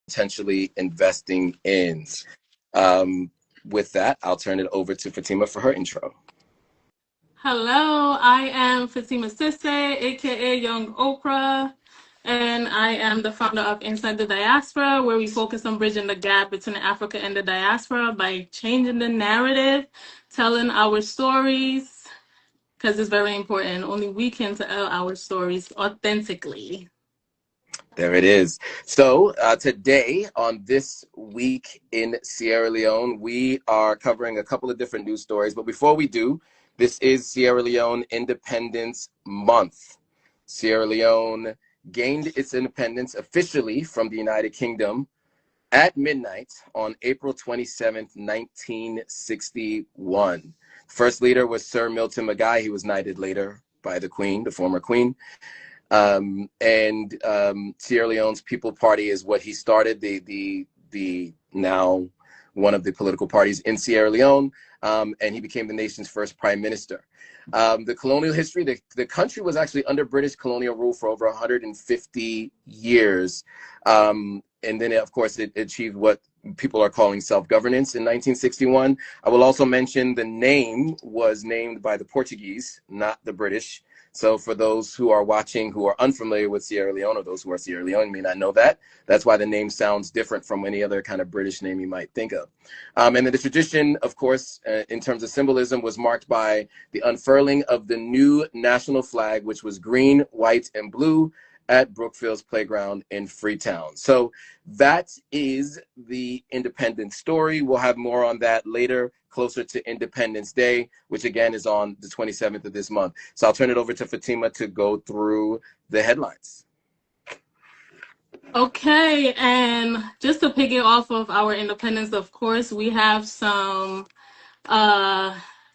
Potentially investing in. With that, I'll turn it over to Fatima for her intro. Hello, I am Fatima Sesay, aka Young Oprah, and I am the founder of Inside the Diaspora, where we focus on bridging the gap between Africa and the diaspora by changing the narrative, telling our stories, because it's very important. Only we can tell our stories authentically. There it is. So today on This Week in Sierra Leone, we are covering a couple of different news stories. But before we do, this is Sierra Leone Independence Month. Sierra Leone gained its independence officially from the United Kingdom at midnight on April 27th, 1961. First leader was Sir Milton Magai. He was knighted later by the Queen, the former Queen. Sierra Leone's People Party is what he started, the now one of the political parties in Sierra Leone, and he became the nation's first prime minister. The colonial history, the country was actually under British colonial rule for over 150 years. And then, of course, it achieved what people are calling self-governance in 1961. I will also mention the name was named by the Portuguese, not the British. So for those who are watching who are unfamiliar with Sierra Leone, or those who are Sierra Leone may not know that, that's why the name sounds different from any other kind of British name you might think of. And then the tradition, of course, in terms of symbolism, was marked by the unfurling of the new national flag, which was green, white, and blue, at Brookfield's Playground in Freetown. So that is the independence story. We'll have more on that later, closer to Independence Day, which again is on the 27th of this month. So I'll turn it over to Fatima to go through the headlines. Okay, and just to piggy off of our independence, of course, we have some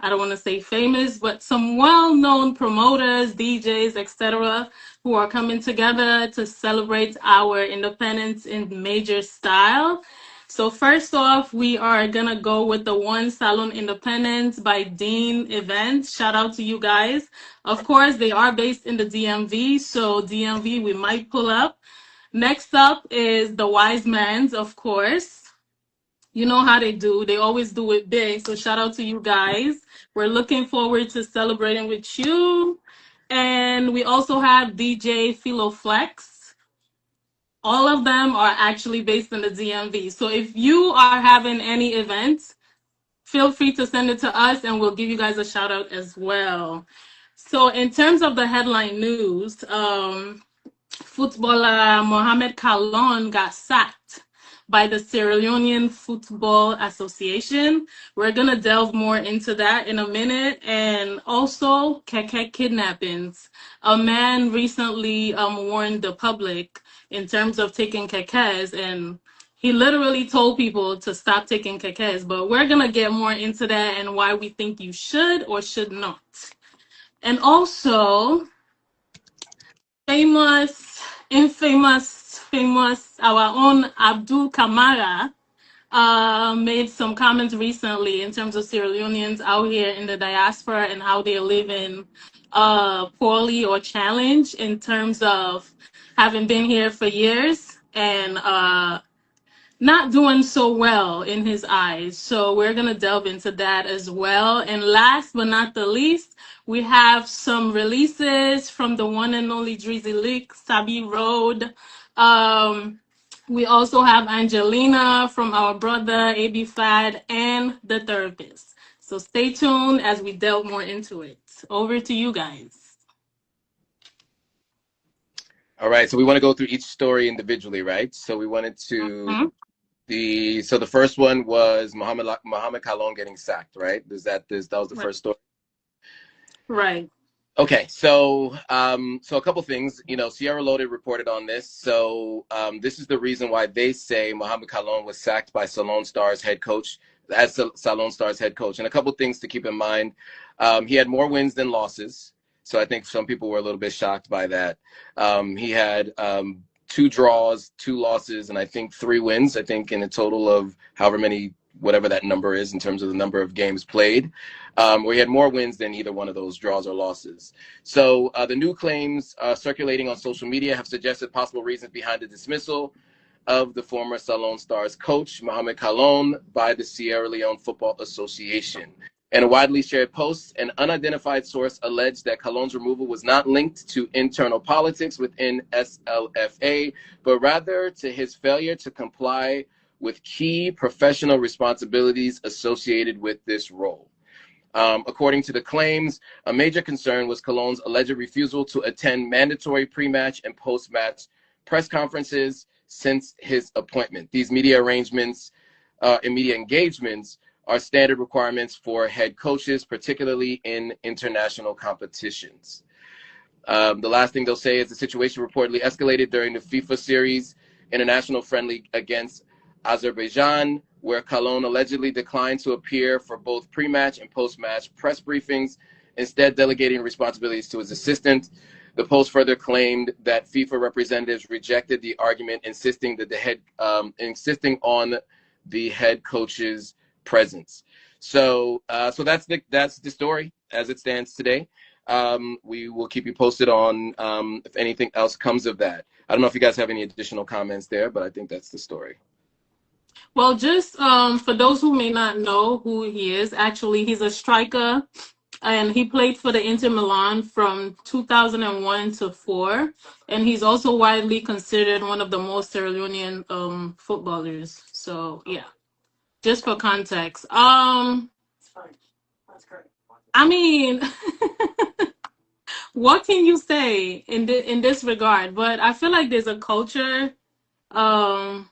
I don't want to say famous, but some well-known promoters, DJs, etc., who are coming together to celebrate our independence in major style. So first off, we are gonna go with the One Salone Independence by Dean Events. Shout out to you guys. Of course, they are based in the DMV, so DMV we might pull up. Next up is the Wise Man's, of course. You know how they do. They always do it big. So shout out to you guys. We're looking forward to celebrating with you. And we also have DJ Philo Flex. All of them are actually based in the DMV. So if you are having any events, feel free to send it to us and we'll give you guys a shout out as well. So in terms of the headline news, footballer Mohamed Kallon got sacked by the Sierra Leonean Football Association. We're going to delve more into that in a minute. And also, Keke Kidnappings. A man recently warned the public in terms of taking Kekes, and he literally told people to stop taking Kekes. But we're going to get more into that and why we think you should or should not. And also, famous, our own Abdul Kamara made some comments recently in terms of Sierra Leoneans out here in the diaspora and how they're living poorly or challenged in terms of having been here for years and not doing so well in his eyes. So we're going to delve into that as well. And last but not the least, we have some releases from the one and only Drizzy Leek, Sabi Road. We also have Angelina from our brother, AB Fad, and The Therapist. So stay tuned as we delve more into it. Over to you guys. All right, so we want to go through each story individually, right? So we wanted to so the first one was Mohamed Kallon getting sacked, right? That was the first story? Right. Okay, so so a couple things. You know, Sierra Leone reported on this. So this is the reason why they say Mohamed Kallon was sacked by Salone Stars head coach, as Salone Stars head coach. And a couple things to keep in mind: he had more wins than losses. So I think some people were a little bit shocked by that. He had 2 draws, 2 losses, and I think 3 wins. I think in a total of however many, whatever that number is in terms of the number of games played. Where he had more wins than either one of those draws or losses. So the new claims circulating on social media have suggested possible reasons behind the dismissal of the former Salone Stars coach, Mohamed Kallon, by the Sierra Leone Football Association. In a widely shared post, an unidentified source alleged that Kallon's removal was not linked to internal politics within SLFA, but rather to his failure to comply with key professional responsibilities associated with this role. According to the claims, a major concern was Kallon's alleged refusal to attend mandatory pre-match and post-match press conferences since his appointment. These media arrangements and media engagements are standard requirements for head coaches, particularly in international competitions. The last thing they'll say is the situation reportedly escalated during the FIFA series international friendly against Azerbaijan, where Kallon allegedly declined to appear for both pre-match and post-match press briefings, instead delegating responsibilities to his assistant. The post further claimed that FIFA representatives rejected the argument, insisting on the head coach's presence. So that's the story as it stands today. We will keep you posted on if anything else comes of that. I don't know if you guys have any additional comments there, but I think that's the story. Well, just for those who may not know who he is, actually, he's a striker, and he played for the Inter Milan from 2001 to 4, and he's also widely considered one of the most Sierra Leonean footballers. So yeah, just for context. I mean, what can you say in this regard? But I feel like there's a culture um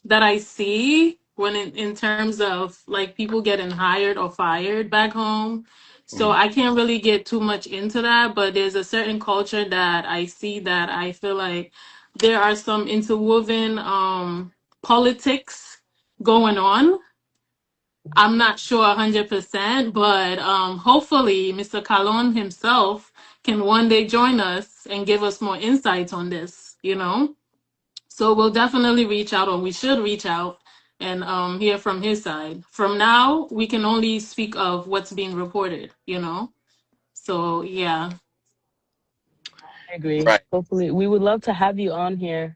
that I see when in terms of like people getting hired or fired back home. So I can't really get too much into that, but there's a certain culture that I see that I feel like there are some interwoven politics going on. I'm not sure 100%, but hopefully Mr. Kallon himself can one day join us and give us more insights on this, you know? So we'll definitely reach out, or we should reach out and hear from his side. From now, we can only speak of what's being reported, you know? So, yeah. I agree. Right. Hopefully, we would love to have you on here,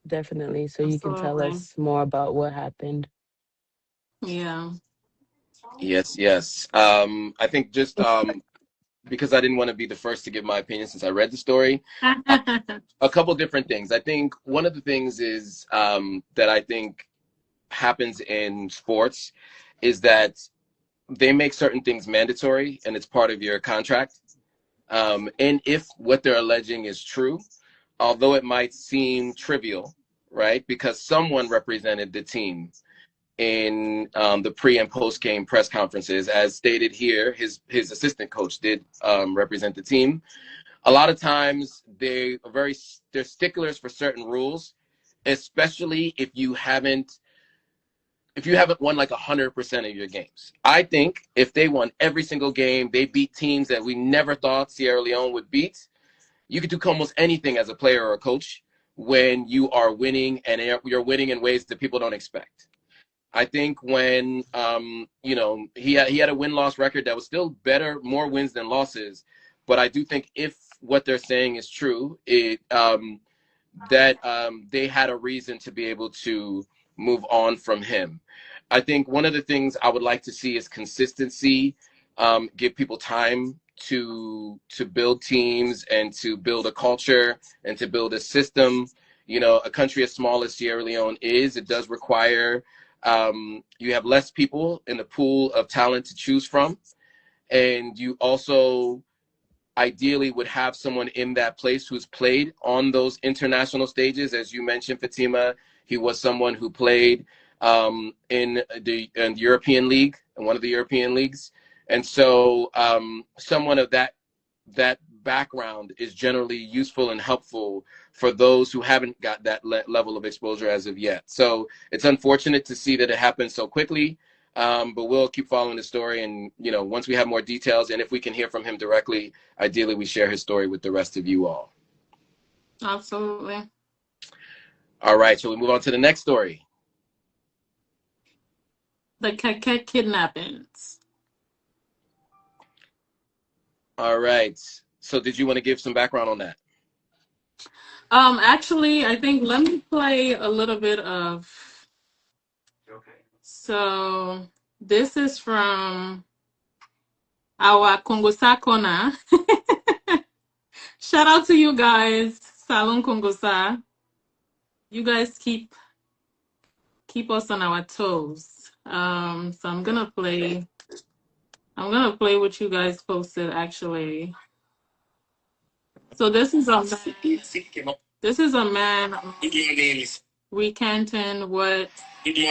definitely, so you can tell Absolutely. us more about what happened. Yeah. Yes, yes. I think just because I didn't want to be the first to give my opinion since I read the story, a couple different things. I think one of the things is that I think happens in sports is that they make certain things mandatory and it's part of your contract. And if what they're alleging is true, although it might seem trivial, right? Because someone represented the team in the pre and post game press conferences, as stated here, his assistant coach did represent the team. A lot of times they're sticklers for certain rules, especially if you haven't won like 100% of your games. I think if they won every single game, they beat teams that we never thought Sierra Leone would beat. You could do almost anything as a player or a coach when you are winning, and you're winning in ways that people don't expect. I think when he had a win-loss record that was still better, more wins than losses. But I do think if what they're saying is true, they had a reason to be able to move on from him. I think one of the things I would like to see is consistency. Give people time to build teams and to build a culture and to build a system. You know, a country as small as Sierra Leone is, it does require you have less people in the pool of talent to choose from, and you also ideally would have someone in that place who's played on those international stages. As you mentioned, Fatima, he was someone who played in the European League, in one of the European leagues. And so someone of that background is generally useful and helpful for those who haven't got that level of exposure as of yet. So it's unfortunate to see that it happened so quickly, but we'll keep following the story. And, you know, once we have more details and if we can hear from him directly, ideally we share his story with the rest of you all. Absolutely. All right, so we move on to the next story. The Keke Kidnappings. All right. So did you want to give some background on that? Actually, I think let me play a little bit of. So this is from our Kongosa Kona. Shout out to you guys, Salone Kongosa. You guys keep us on our toes. So I'm gonna play what you guys posted actually. So this is a man recanting what he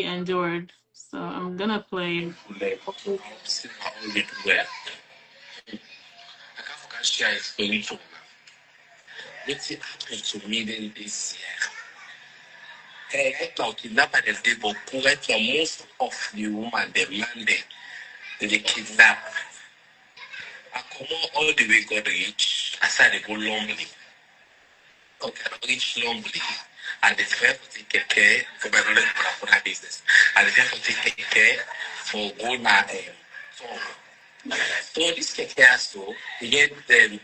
endured. So I'm gonna play. Wetin happen to me then this year? Right now, kidnapper dem dey, but right now most of the woman, the man dem, they kidnap. I come all the way God reach. I said they go lonely. Okay, I reach lonely. And the fair for take care for my knowledge for that business. And the fair for take care for go na so this Keke so he get two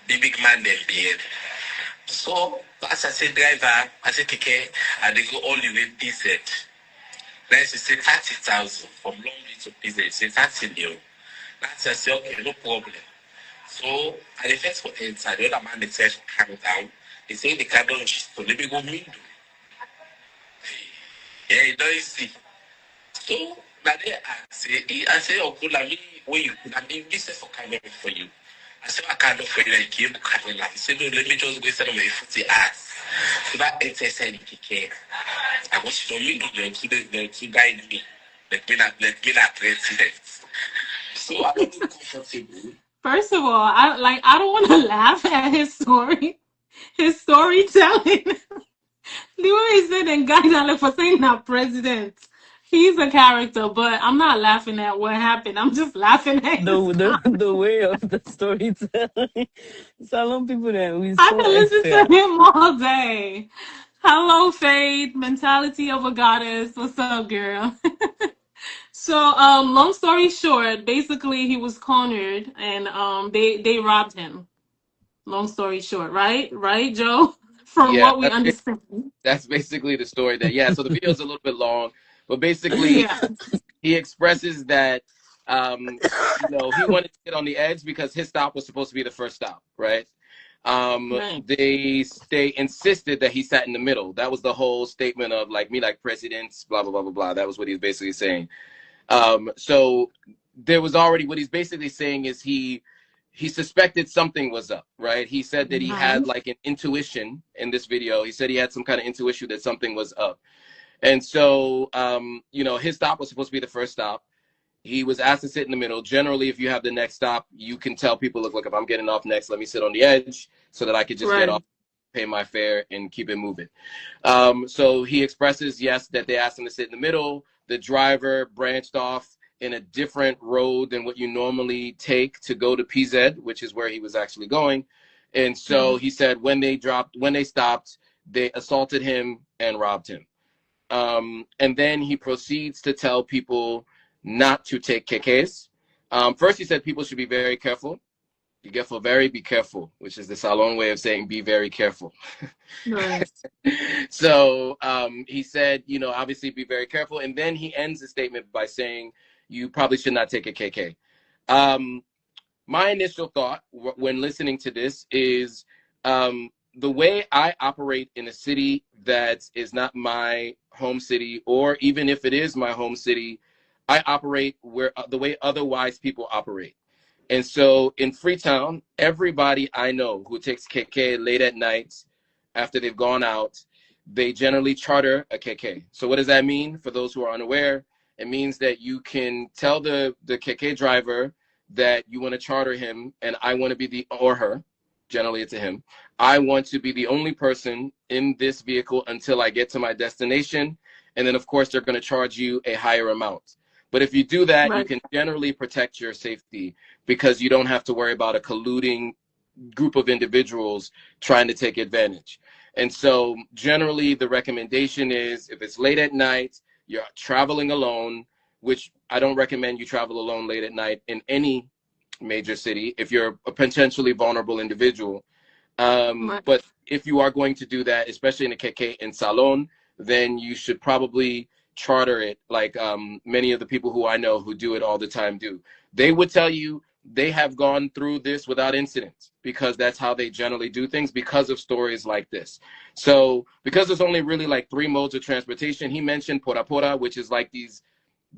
the big man them beard. So as I said driver, I said Keke, and they go all the way PZ. Then she said 30,000 from Lonely to PZ. She said 30 million. That's I said okay, no problem. So at the first for inside, the other man they said calm down. He said the car don't so let me go window. Yeah, you know you see. So now they I say, oh cool, I mean where you could I mean this is for camera for you. I said I can't for you like you can't like. He said no, let me just go send my foot the ass. So that exercise Keke. I want you to meet to guide me. Let me not president. So I don't feel comfortable. First of all, I don't want to laugh at his story, his storytelling. The way he said and guide for saying that president. He's a character, but I'm not laughing at what happened. I'm just laughing at the way of the storytelling. Salone people that we I so can listen expert. to him all day. Hello, Faith. Mentality of a goddess. What's up, girl? So, long story short, basically he was cornered and they robbed him. Long story short, right? Right, Joe? From Yeah, what we understand. that's basically the story so the video is a little bit long, but basically Yeah. he expresses that you know, he wanted to get on the edge because his stop was supposed to be the first stop, right? Right. They insisted that he sat in the middle. That was the whole statement of like me like presidents, blah blah blah blah blah. That was what he's basically saying. So there was already what he's basically saying is he suspected something was up, right? He said that he had like an intuition in this video. He said he had some kind of intuition that something was up. And so, you know, his stop was supposed to be the first stop. He was asked to sit in the middle. Generally, if you have the next stop, you can tell people, look, if I'm getting off next, let me sit on the edge so that I could just get off, pay my fare, and keep it moving. So he expresses, yes, that they asked him to sit in the middle. The driver branched off in a different road than what you normally take to go to PZ, which is where he was actually going. And so he said when they stopped, they assaulted him and robbed him. And then he proceeds to tell people not to take Kekes. First, he said people should be very careful. Be careful, which is the Salone way of saying be very careful. Right. So he said, you know, obviously be very careful. And then he ends the statement by saying, you probably should not take a Keke. My initial thought when listening to this is the way I operate in a city that is not my home city, or even if it is my home city, I operate where the way otherwise people operate. And so in Freetown, everybody I know who takes Keke late at night after they've gone out, they generally charter a Keke. So what does that mean for those who are unaware? It means that you can tell the Keke driver that you want to charter him, and I want to be the, or her, generally it's a him, I want to be the only person in this vehicle until I get to my destination. And then of course they're going to charge you a higher amount. But if you do that, you Right. can generally protect your safety because you don't have to worry about a colluding group of individuals trying to take advantage. And so generally the recommendation is if it's late at night, you're traveling alone, which I don't recommend you travel alone late at night in any major city if you're a potentially vulnerable individual. Right. But if you are going to do that, especially in a Keke in Salone, then you should probably charter it like many of the people who I know who do it all the time do. They would tell you they have gone through this without incident because that's how they generally do things because of stories like this. So because there's only really like 3 modes of transportation, he mentioned Pora Pora, which is like these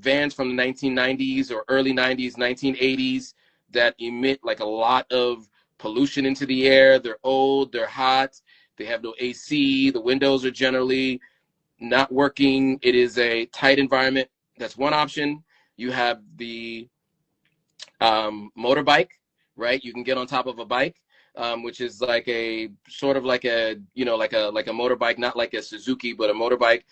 vans from the 1990s or early 90s, 1980s that emit like a lot of pollution into the air. They're old, they're hot, they have no AC, the windows are generally not working. It is a tight environment. That's one option. You have the motorbike, right? You can get on top of a bike, which is like a sort of like a, you know, like a motorbike, not like a Suzuki, but a motorbike.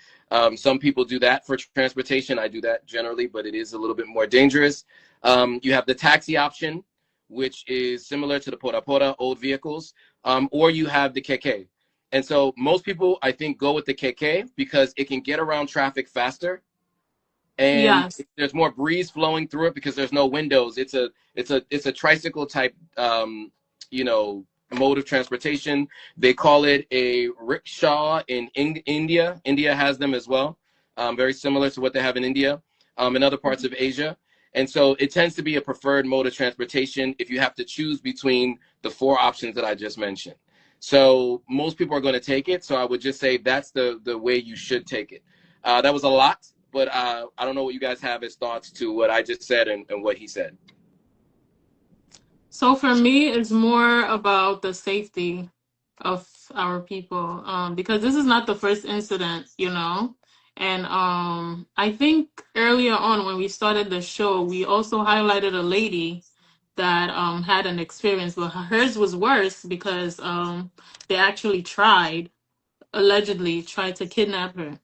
Some people do that for transportation. I do that generally, but it is a little bit more dangerous. You have the taxi option, which is similar to the Pora Pora, old vehicles, or you have the Keke. And so most people, I think, go with the Keke because it can get around traffic faster and Yes. there's more breeze flowing through it because there's no windows. It's a tricycle type you know, mode of transportation. They call it a rickshaw in India. India has them as well, very similar to what they have in India, in other parts of Asia. And so it tends to be a preferred mode of transportation if you have to choose between the 4 options that I just mentioned. So most people are going to take it. So I would just say that's the way you should take it. That was a lot, but I don't know what you guys have as thoughts to what I just said and what he said. So for me, it's more about the safety of our people, because this is not the first incident, you know. And I think earlier on when we started the show, we also highlighted a lady that had an experience, but hers was worse because they actually allegedly tried to kidnap her,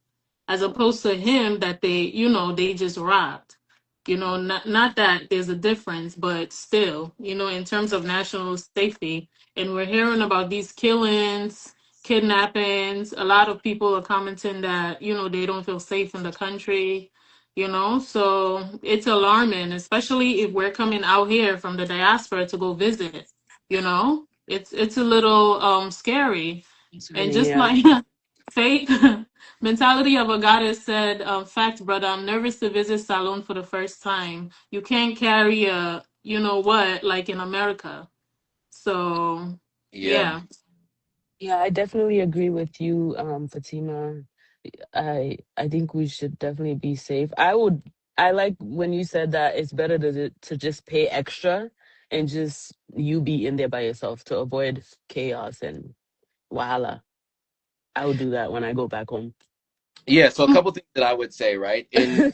as opposed to him that they just robbed. Not that there's a difference, but still, in terms of national safety. And we're hearing about these killings, kidnappings. A lot of people are commenting that, they don't feel safe in the country, so it's alarming, especially if we're coming out here from the diaspora to go visit, it's a little scary. And just Yeah. like fake mentality of a goddess said, fact, brother, I'm nervous to visit Salone for the first time. You can't carry a, you know what, like in America. So, Yeah. yeah. Yeah, I definitely agree with you, Fatima. I think we should definitely be safe. I like when you said that it's better to just pay extra and just you be in there by yourself to avoid chaos and wahala. I would do that when I go back home. Yeah. So a couple things that I would say, right? In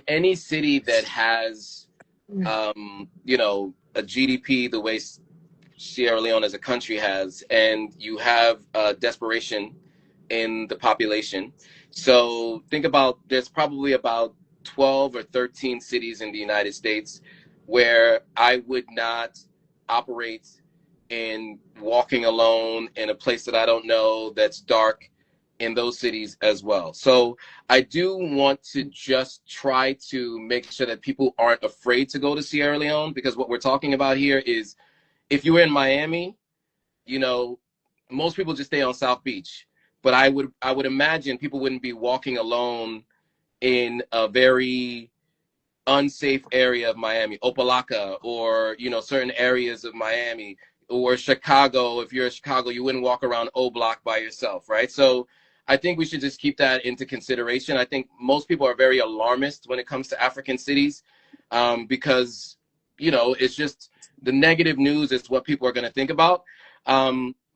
any city that has, you know, a GDP the way Sierra Leone as a country has, and you have desperation in the population. So think about there's probably about 12 or 13 cities in the United States where I would not operate in walking alone in a place that I don't know that's dark in those cities as well. So I do want to just try to make sure that people aren't afraid to go to Sierra Leone because what we're talking about here is if you were in Miami, you know, most people just stay on South Beach. But I would imagine people wouldn't be walking alone in a very unsafe area of Miami, Opelika, or certain areas of Miami, or Chicago. If you're in Chicago, you wouldn't walk around O Block by yourself, right? So I think we should just keep that into consideration. I think most people are very alarmist when it comes to African cities because it's just the negative news is what people are going to think about.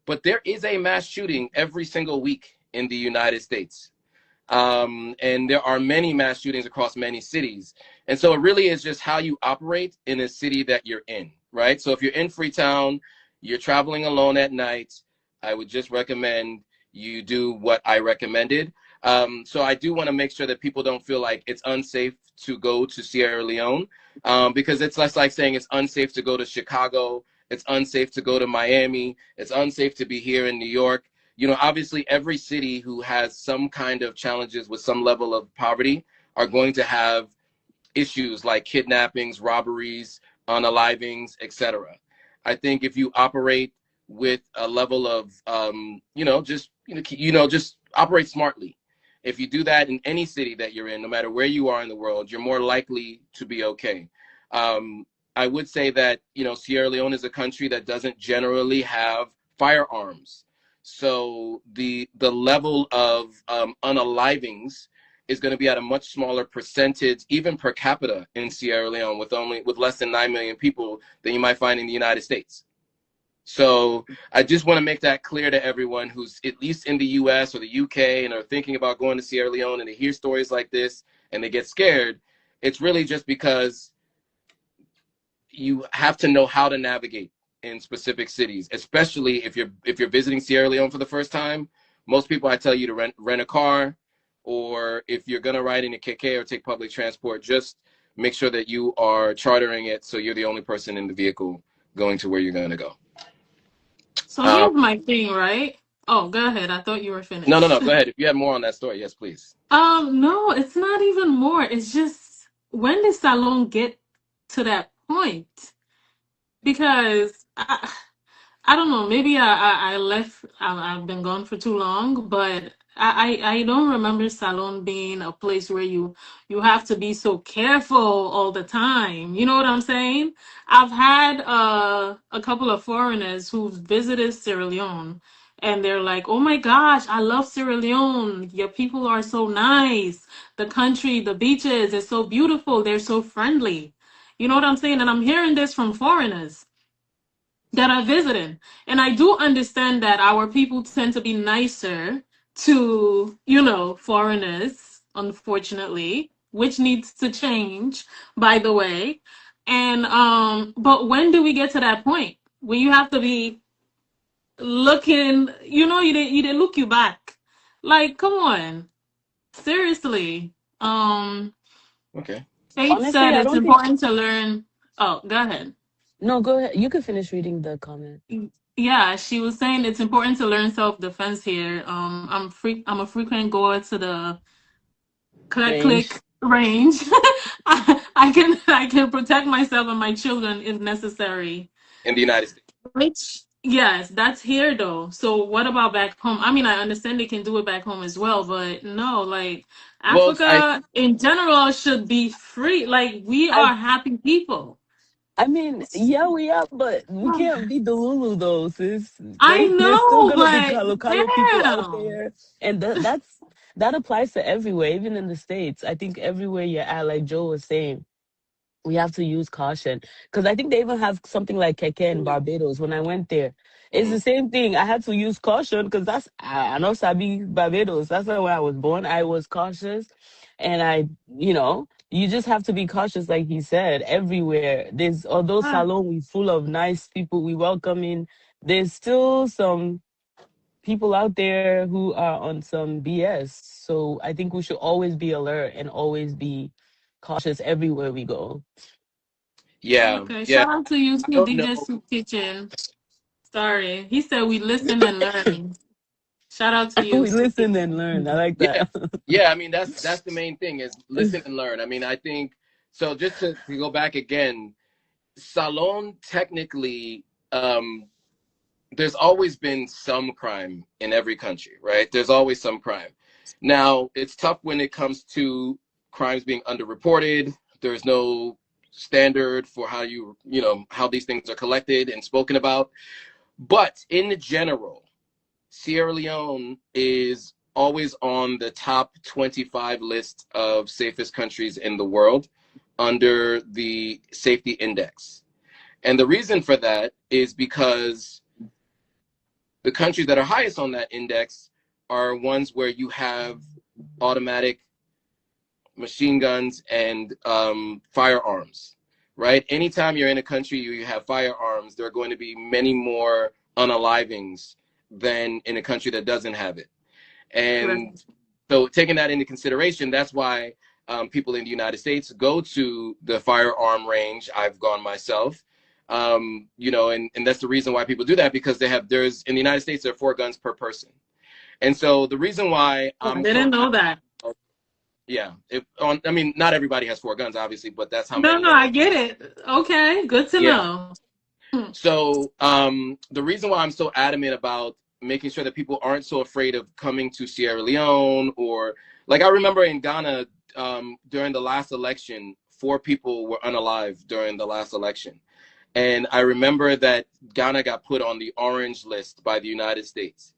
But there is a mass shooting every single week in the United States. And there are many mass shootings across many cities. And so it really is just how you operate in a city that you're in, right? So if you're in Freetown, you're traveling alone at night, I would just recommend you do what I recommended. So I do want to make sure that people don't feel like it's unsafe to go to Sierra Leone, because it's less like saying it's unsafe to go to Chicago, it's unsafe to go to Miami, it's unsafe to be here in New York. You know, obviously every city who has some kind of challenges with some level of poverty are going to have issues like kidnappings, robberies, unalivings, etc. I think if you operate with a level of, just operate smartly. If you do that in any city that you're in, no matter where you are in the world, you're more likely to be okay. I would say that, Sierra Leone is a country that doesn't generally have firearms. So the level of unalivings is going to be at a much smaller percentage, even per capita, in Sierra Leone, with less than 9 million people, than you might find in the United States. So I just want to make that clear to everyone who's at least in the US or the UK and are thinking about going to Sierra Leone, and they hear stories like this and they get scared. It's really just because you have to know how to navigate in specific cities, especially if you're visiting Sierra Leone for the first time. Most people, I tell you to rent a car, or if you're gonna ride in a Keke or take public transport, just make sure that you are chartering it so you're the only person in the vehicle going to where you're gonna go. So here's my thing, right? Oh, go ahead. I thought you were No, finished. go ahead. If you have more on that story, yes, please. No, it's not even more. It's just, when did Salone get to that point? Because I don't know. Maybe I left. I've been gone for too long, but I don't remember Salon being a place where you have to be so careful all the time. You know what I'm saying? I've had a couple of foreigners who've visited Sierra Leone, and they're like, "Oh my gosh, I love Sierra Leone. Your people are so nice. The country, the beaches, is so beautiful. They're so friendly." You know what I'm saying? And I'm hearing this from foreigners that are visiting. And I do understand that our people tend to be nicer to, foreigners, unfortunately, which needs to change, by the way. And but when do we get to that point where you have to be looking, you didn't look you back? Like, come on. Seriously. Okay. Faith Honestly, said I it's don't think. important to learn. Oh, go ahead. No, go ahead. You can finish reading the comment. Yeah, she was saying it's important to learn self-defense here. I'm a frequent goer to the click Range. range. I can protect myself and my children if necessary. In the United States. Which, yes, that's here though. So what about back home? I mean, I understand they can do it back home as well, but no, like, Well, Africa in general should be free. Like, we I are happy people. I mean, yeah, we are, but we can't be Delulu though, sis. I There's still know, gonna be but Kalo people out damn. there, and that applies to everywhere, even in the States. I think everywhere you're at, like Joe was saying, we have to use caution, because I think they even have something like Keke in Barbados. When I went there, it's the same thing. I had to use caution because I know Sabi Barbados. That's not where I was born. I was cautious, and you just have to be cautious, like he said. Everywhere although Ah, Salone, we full of nice people, we welcoming. There's still some people out there who are on some BS. So I think we should always be alert and always be cautious everywhere we go. yeah, okay. yeah. Shout out to you I too, don't know. DJ Soup Kitchen. Sorry. He said we listen and learn. Shout out to you, We Soup listen and learn. I like Yeah, that. yeah. I mean, that's the main thing, is listen and learn. I mean, I think so. Just to go back again, Salon technically, there's always been some crime in every country, right? There's always some crime. Now, it's tough when it comes to crimes being underreported. There's no standard for how these things are collected and spoken about. But in general, Sierra Leone is always on the top 25 list of safest countries in the world under the safety index. And the reason for that is because the countries that are highest on that index are ones where you have automatic machine guns and firearms, right? Anytime you're in a country you have firearms, there are going to be many more unalivings than in a country that doesn't have it. Right. And so taking that into consideration, that's why people in the United States go to the firearm range. I've gone myself. And that's the reason why people do that, because there's in the United States, there are 4 guns per person. And so the reason why Oh, I I'm so, didn't know that. yeah, I mean, not everybody has 4 guns, obviously, but that's how No, many no, are. I get it. Okay, good to Yeah. know. So the reason why I'm so adamant about making sure that people aren't so afraid of coming to Sierra Leone, or like I remember in Ghana during the last election, 4 people were unalive during the last election. And I remember that Ghana got put on the orange list by the United States.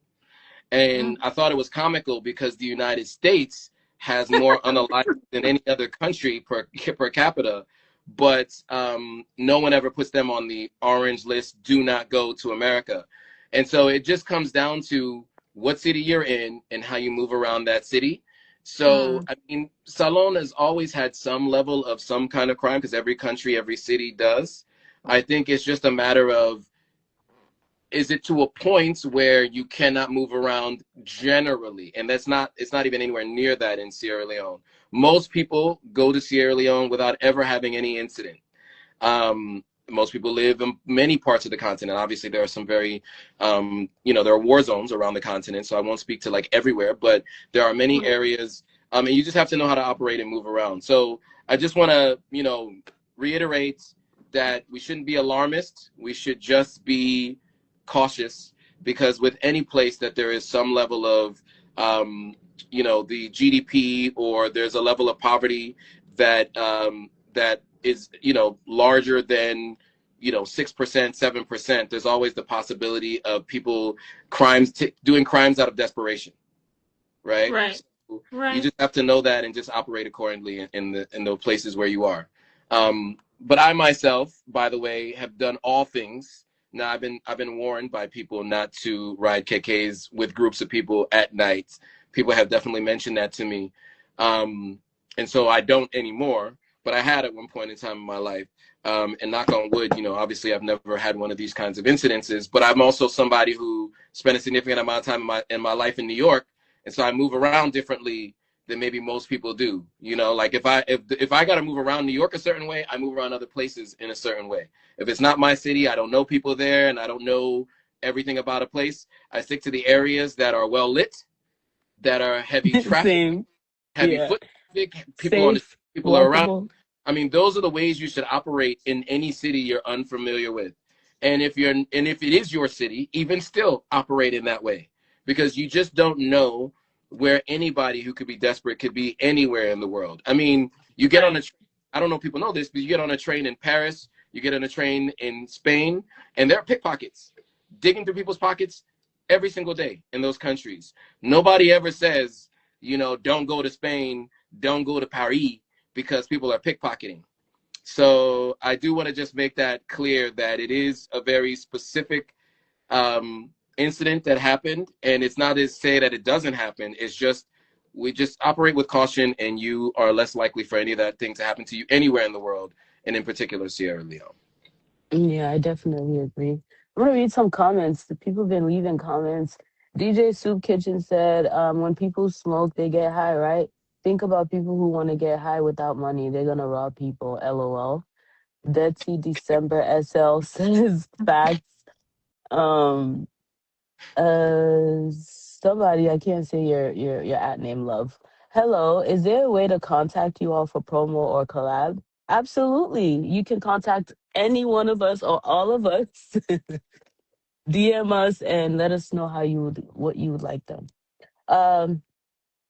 And I thought it was comical because the United States has more unalive than any other country per capita, but no one ever puts them on the orange list. Do not go to America. And so it just comes down to what city you're in and how you move around that city. So, I mean, Salone has always had some level of some kind of crime because every country, every city does. I think it's just a matter of, is it to a point where you cannot move around generally? And it's not even anywhere near that in Sierra Leone. Most people go to Sierra Leone without ever having any incident. Most people live in many parts of the continent. Obviously, there are some very, there are war zones around the continent, so I won't speak to like everywhere, but there are many areas, and you just have to know how to operate and move around. So I just want to, reiterate that we shouldn't be alarmist. We should just be cautious, because with any place that there is some level of, the GDP, or there's a level of poverty that is, larger than, 6%, 7%, there's always the possibility of people doing crimes out of desperation, right? Right. So you Right. just have to know that and just operate accordingly in the places where you are. But I myself, by the way, have done all things. Now I've been warned by people not to ride Kekes with groups of people at night. People have definitely mentioned that to me, and so I don't anymore. But I had at one point in time in my life. And knock on wood, obviously I've never had one of these kinds of incidences. But I'm also somebody who spent a significant amount of time in my life in New York, and so I move around differently than maybe most people do. Like if I got to move around New York a certain way, I move around other places in a certain way. If it's not my city, I don't know people there, and I don't know everything about a place, I stick to the areas that are well lit, that are heavy traffic, Same. heavy Yeah. foot traffic, people on the Safe, people are around. walkable. I mean, those are the ways you should operate in any city you're unfamiliar with. And if it is your city, even still operate in that way, because you just don't know where anybody who could be desperate could be anywhere in the world. I mean, you get on Right. a I don't know if people know this, but you get on a train in Paris, you get on a train in Spain, and there are pickpockets digging through people's pockets every single day in those countries. Nobody ever says, don't go to Spain, don't go to Paris, because people are pickpocketing. So I do want to just make that clear that it is a very specific incident that happened, and it's not to say that it doesn't happen. It's just we just operate with caution, and you are less likely for any of that thing to happen to you anywhere in the world, and in particular Sierra Leone. Yeah, I definitely agree. I'm gonna read some comments. The people have been leaving comments. DJ Soup Kitchen said, when people smoke, they get high, right? Think about people who want to get high without money. They're gonna rob people. LOL. Dirty December SL says facts. Um, somebody, I can't say your at name, love. Hello, is there a way to contact you all for promo or collab? Absolutely. You can contact any one of us or all of us. DM us and let us know what you would like done. Um,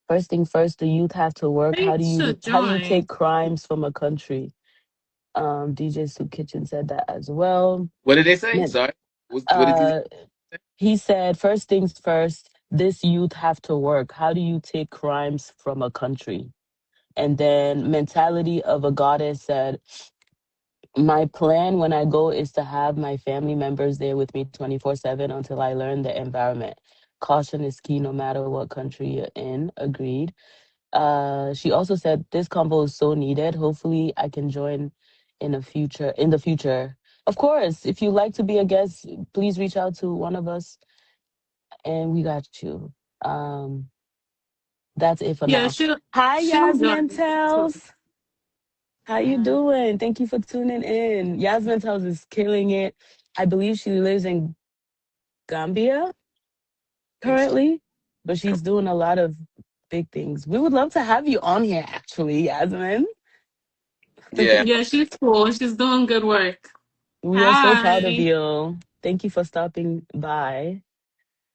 first thing first, the youth have to work. They should How do you take join. crimes from a country? DJ Soup Kitchen said that as well. What did they say? Men- Sorry. What did you? Uh, he said, first things first, this youth have to work. How do you take crimes from a country? And then mentality of a goddess said, my plan when I go is to have my family members there with me 24/7 until I learn the environment. caution is key no matter what country you're in. Agreed. She also said this combo is so needed. Hopefully, I can join in the future. Of course, if you like to be a guest, please reach out to one of us, and we got you. That's it for Yeah, now. Hi, she'll Yasmin join. Tells. How you Mhm. doing? Thank you for tuning in. Yasmin Tells is killing it. I believe she lives in Gambia think so. currently, but she's doing a lot of big things. We would love to have you on here, actually, Yasmin. Yeah, Yeah, she's cool. She's doing good work. We are so proud of Hi. you. Thank you for stopping by.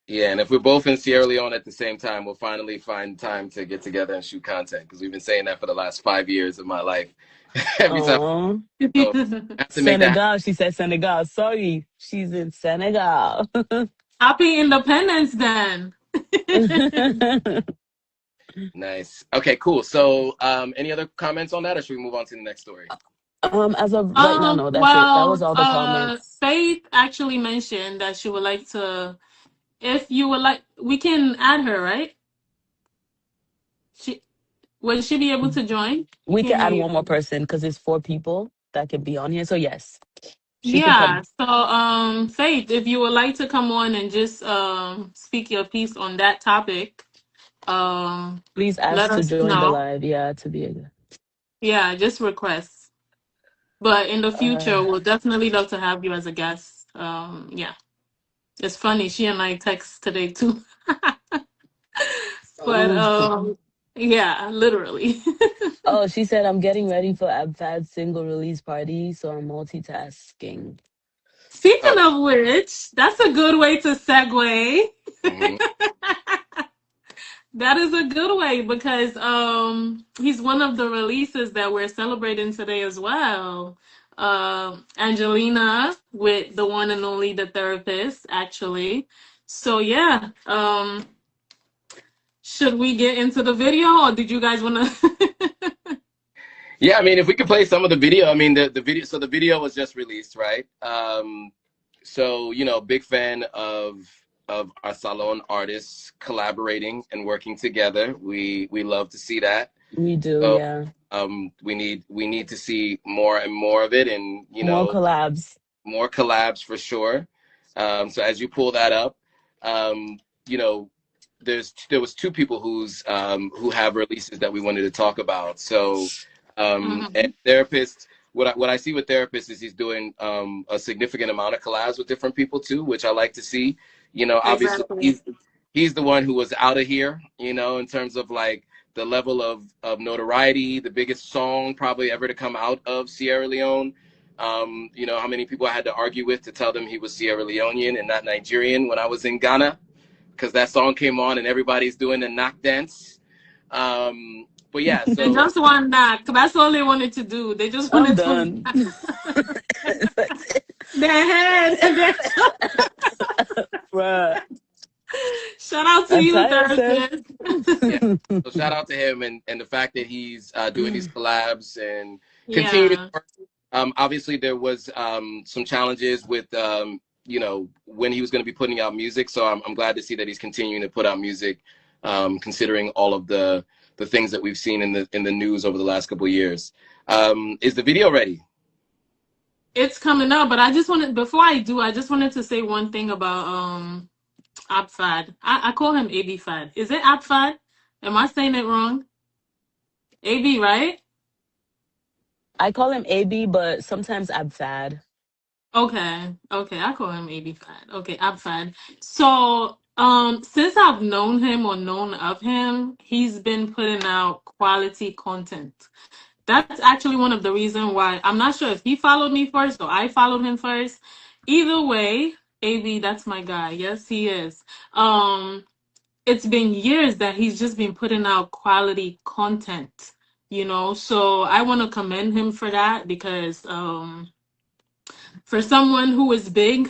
yeah. And if we're both in Sierra Leone at the same time, we'll finally find time to get together and shoot content because we've been saying that for the last 5 years of my life. Every time, Oh, so I have to make that happen. Senegal. She said Senegal. Sorry, she's in Senegal. Happy Independence then. Nice. Okay, cool. So, any other comments on that, or should we move on to the next story? As of right now, no, that's it. That was Well, all the comments. Faith actually mentioned that she would like to, if you would like, we can add her, right? She Will she be able to join? I We can can't hear add you. one more person because it's 4 people that can be on here. So yes, she can Yeah. come. So, Faith, if you would like to come on and just speak your piece on that topic, Please ask let to us join the know. live. Yeah, to be a. Yeah, just request. But in the Uh, future, we'll definitely love to have you as a guest. Yeah, it's funny. She and I text today too. But oh, yeah, literally. oh, she said I'm getting ready for Abfad's single release party, so I'm multitasking. Oh, Speaking of which, that's a good way to segue. mhm. That is a good way because he's one of the releases that we're celebrating today as well. Angelina with the one and only the therapist, actually. So yeah, should we get into the video or did you guys want to? Yeah. I mean, if we could play some of the video. I mean, the video. So the video was just released, right? So big fan of our Salone artists collaborating and working together. We love to see that. We do, So yeah. we need to see more and more of it, and More collabs. more collabs for sure. So as you pull that up, um, you know, there was two people who have releases that we wanted to talk about. So and Mhm. therapist, what I see with therapist is he's doing a significant amount of collabs with different people too, which I like to see. Obviously Exactly. he's the one who was out of here, in terms of like the level of notoriety, the biggest song probably ever to come out of Sierra Leone. How many people I had to argue with to tell them he was Sierra Leonean and not Nigerian when I was in Ghana, because that song came on and everybody's doing the knock dance. But yeah, They so just want knock. That's all they wanted to do. They just I'm wanted to done. knock their head. And then Bruh. shout out to I'm you, tired, sis. therapist. yeah, so shout out to him and the fact that he's doing these collabs and continue to Yeah, work. Obviously, there was some challenges with when he was going to be putting out music. So I'm glad to see that he's continuing to put out music, considering all of the things that we've seen in the news over the last couple of years. Is the video ready? it's coming up. But I just wanted, before I do, I just wanted to say one thing about Abfad. I call him AB Fad. Is it Abfad? Am I saying it wrong? AB, right? I call him AB, but sometimes Abfad. Okay, okay. I call him AB Fad. Okay, Abfad. So since I've known him or known of him, he's been putting out quality content. That's actually one of the reasons why I'm not sure if he followed me first or I followed him first. Either way, AB, that's my guy. Yes, he is. It's been years that he's just been putting out quality content, So I want to commend him for that because for someone who is big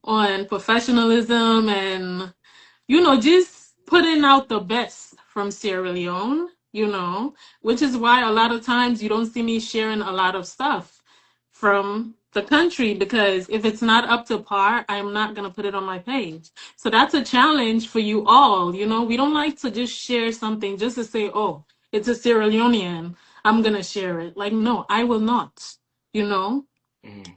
on professionalism and just putting out the best from Sierra Leone, which is why a lot of times you don't see me sharing a lot of stuff from the country, because if it's not up to par, I'm not going to put it on my page. So that's a challenge for you all. You know, we don't like to just share something just to say, oh, it's a Sierra Leonean, I'm going to share it. Like, no, I will not, you know?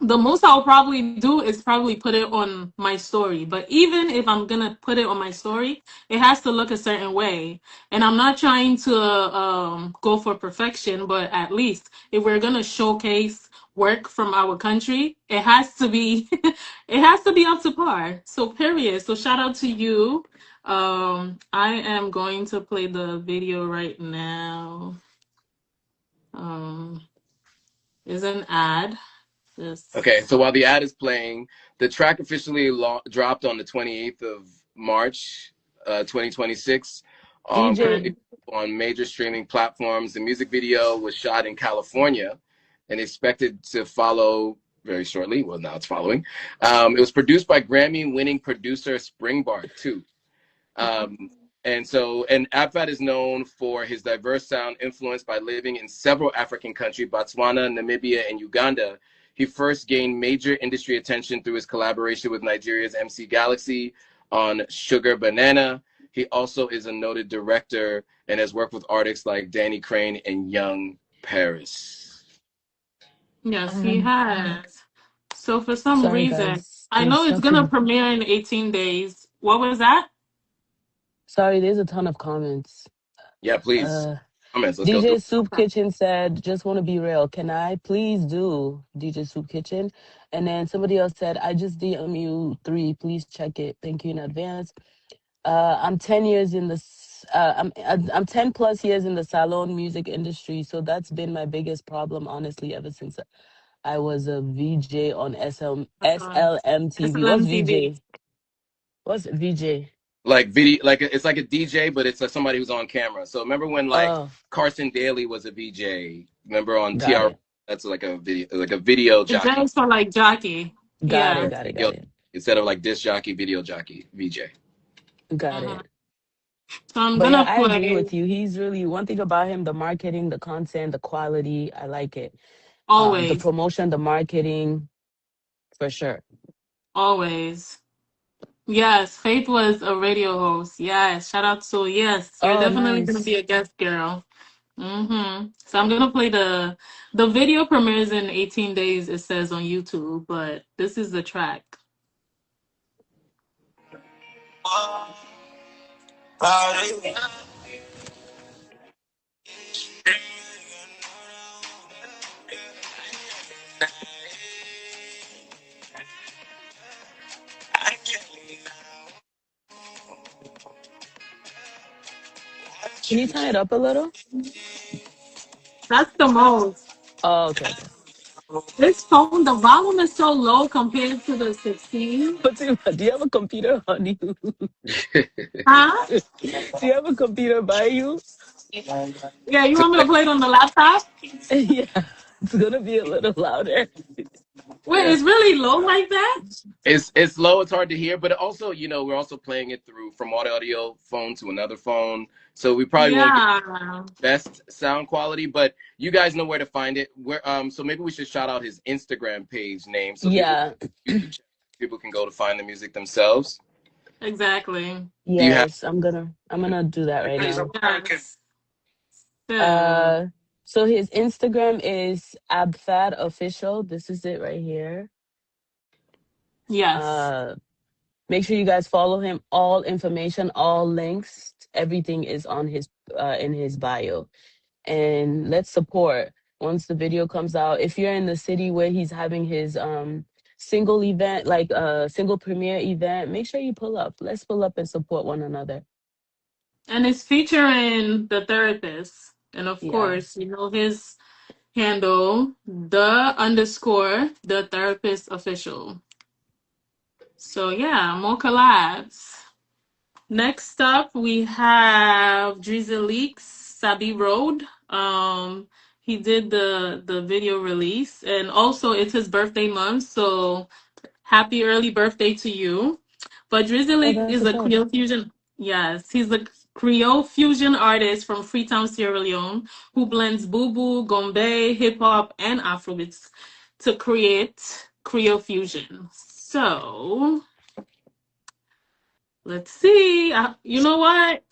The most I'll probably do is probably put it on my story. But even if I'm gonna put it on my story, it has to look a certain way. And I'm not trying to go for perfection, but at least if we're gonna showcase work from our country, it has to be it has to be up to par. So period. So shout out to you. I am going to play the video right now. Is an ad. Okay, so while the ad is playing, the track officially dropped on the 28th of March, 2026, DJ. on major streaming platforms. The music video was shot in California and expected to follow very shortly. Well, now it's following. It was produced by Grammy-winning producer Springbar, too. And Abfat is known for his diverse sound, influenced by living in several African countries, Botswana, Namibia, and Uganda. He first gained major industry attention through his collaboration with Nigeria's MC Galaxy on Sugar Banana. He also is a noted director and has worked with artists like Danny Crane and Young Paris. Yes, he has. So for some Sorry, reason, guys. I know it's gonna premiere in 18 days. What was that? Sorry, there's a ton of comments. Yeah, please. Comments. Let's go DJ through. Soup Kitchen said, just want to be real. Can I please do DJ Soup Kitchen? And then somebody else said, I just DM you 3. Please check it. Thank you in advance. I'm 10 years in this. I'm 10 plus years in the Salone music industry. So that's been my biggest problem, honestly, ever since I was a VJ on SLM TV. What's SLMTV. VJ? What's VJ? Like video, like it's like a DJ, but it's like somebody who's on camera. So remember when like Carson Daly was a VJ? Remember on TR? That's like a video It jockey. stands for like jockey. Got it. Instead of like disc jockey, video jockey, VJ. Got it. So I'm gonna I agree with you. He's really, one thing about him, the marketing, the content, the quality. I like it. Always. The promotion, the marketing, for sure. Always. Yes, Faith was a radio host. Yes, shout out to yes. You're definitely gonna be a guest girl. So I'm gonna play the video premieres in 18 days. It says on YouTube, but this is the track. Can you turn it up a little? That's the most. Oh, okay. This phone, the volume is so low compared to the 16. But do you have a computer on you? Huh? Do you have a computer by you? Yeah, you want me to play it on the laptop? Yeah, it's gonna be a little louder. Wait, it's really low like that? It's low. It's hard to hear, but also, you know, we're also playing it through from one audio phone to another phone, so we probably won't get best sound quality. But you guys know where to find it. So maybe we should shout out his Instagram page name, so people can go to find the music themselves. Exactly. Yes, I'm gonna do that right now. So his Instagram is Abfat Official. This is it right here. Yes. Make sure you guys follow him. All information, all links, everything is on his in his bio. And let's support once the video comes out. If you're in the city where he's having his single event, like a single premiere event, make sure you pull up. Let's pull up and support one another. And it's featuring the therapist. And of course, you know his handle, the therapist official. So yeah, more collabs. Next up, we have Drizzy Leek's Sabi Road. He did the video release, and also it's his birthday month, so happy early birthday to you. But Drizzy Leek is a Creole fusion. Yes, he's a Creole fusion artist from Freetown, Sierra Leone, who blends boo-boo, gombe, hip hop, and Afrobeats to create Creole fusion. So let's see. You know what?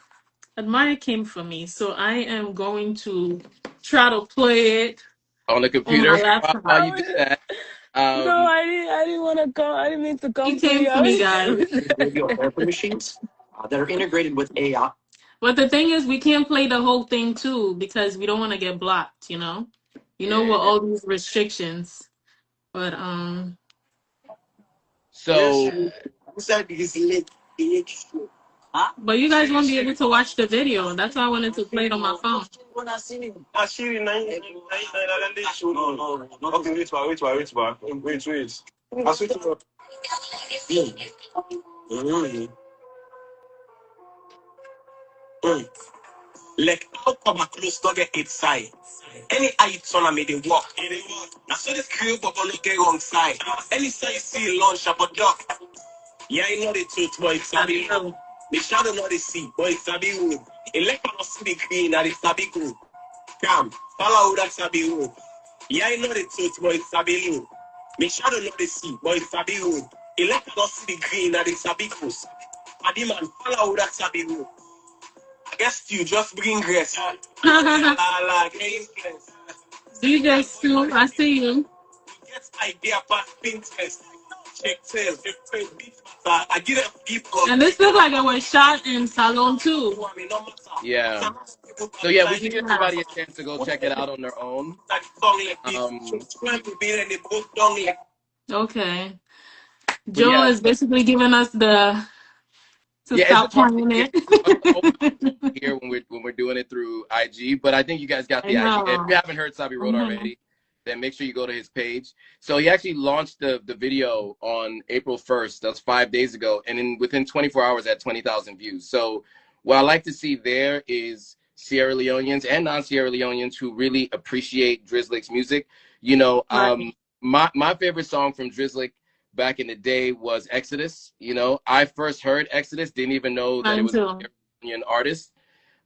Admire came for me, so I am going to try to play it on the on my computer. While laptop. you do that, No, um, I didn't want to come. I didn't mean to He come for came you. for me, guys. Radio therapy machines that are integrated with AI. But the thing is, we can't play the whole thing too because we don't want to get blocked. You know, with yeah. all these restrictions. But So but you guys won't be able to watch the video. That's why I wanted to play it on my phone. Okay, wait. Like how come a close dog get inside? Any heights on a made it walk. Now so this Creole bubble look get wrong side. Any side you see launch up a duck. Yeah, I know the truth, boy. It's Sabi Road. The shadow know the sea, boy. It's Sabi Road. Elect not see the green at the Sabi Road. Come, follow that Sabi Road. Yeah, I know the truth, boy. It's Sabi Road. The shadow know the sea, boy. It's Sabi Road. Elect not see the green at the Sabi Road. Adi man, follow that Sabi Road. I guess you just bring grace. DJ Stu, I see you. Get idea past Pinterest. Check sales. I get a people. And this looks like it was shot in Salone too. yeah. So yeah, we should give everybody a chance to go check it out on their own. Okay. But Joe yeah, is basically giving us the to yeah, stop it's hard to playing hear it. here when we're doing it through IG, but I think you guys got I the idea. If know. you haven't heard Sabi Road already, then make sure you go to his page. So he actually launched the video on April 1st. That's 5 days ago, and within 24 hours, had 20,000 views. So what I like to see there is Sierra Leoneans and non-Sierra Leoneans who really appreciate Drizzy Leek's music. You know, Right. my favorite song from Drizzy Leek back in the day was Exodus. You know, I first heard Exodus, didn't even know that it Mine was a too. Sierra Leonean artist.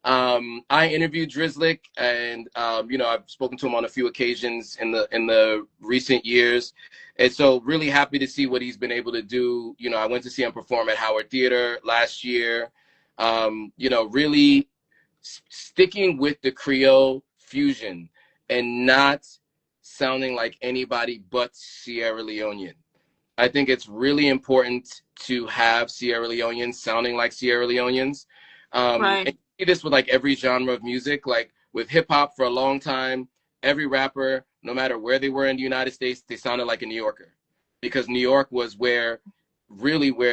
I interviewed Drizzy Leek, and you know, I've spoken to him on a few occasions in the recent years, and so really happy to see what he's been able to do. You know, I went to see him perform at Howard Theater last year. You know, really sticking with the Creole fusion and not sounding like anybody but Sierra Leonean. I think it's really important to have Sierra Leoneans sounding like Sierra Leoneans. Right. And you see this with like every genre of music, like with hip hop for a long time, every rapper, no matter where they were in the United States, they sounded like a New Yorker because New York was where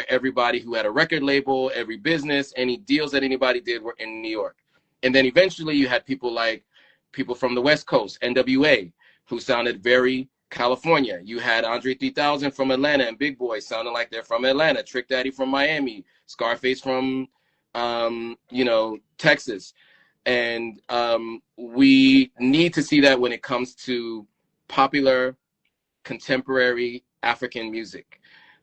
everybody who had a record label, every business, any deals that anybody did were in New York. And then eventually you had people from the West Coast, NWA, who sounded very California. You had Andre 3000 from Atlanta and Big Boy sounding like they're from Atlanta, Trick Daddy from Miami, Scarface from you know, Texas. And we need to see that when it comes to popular contemporary African music.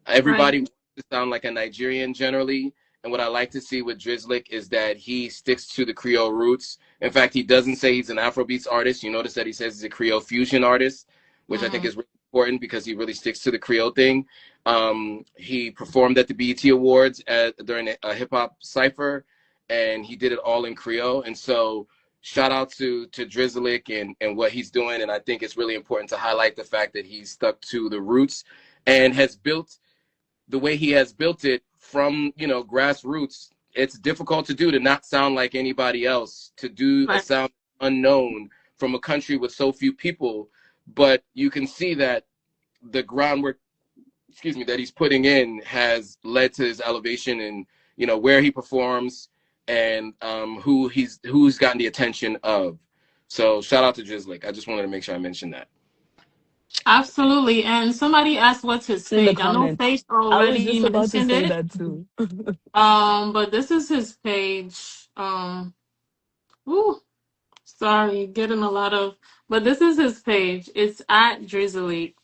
Everybody wants to sound like a Nigerian generally. And what I like to see with Drizzy Leek is that he sticks to the Creole roots. In fact, he doesn't say he's an Afrobeats artist. You notice that he says he's a Creole fusion artist, which I think is really important because he really sticks to the Creole thing. He performed at the BET Awards during a hip hop cypher, and he did it all in Creole. And so shout out to Drizzy Leek and what he's doing. And I think it's really important to highlight the fact that he's stuck to the roots and has built the way he has built it from, you know, grassroots. It's difficult to do, to not sound like anybody else, to do a sound unknown from a country with so few people. But you can see that the groundwork, that he's putting in has led to his elevation and, you know, where he performs and who's gotten the attention of. So shout out to Drizzy Leek. I just wanted to make sure I mentioned that. Absolutely. And somebody asked what's his page. I know Faith already I was just about to mentioned say it. that too. But this is his page. Sorry, getting a lot of, but this is his page. It's at Drizzy Leek.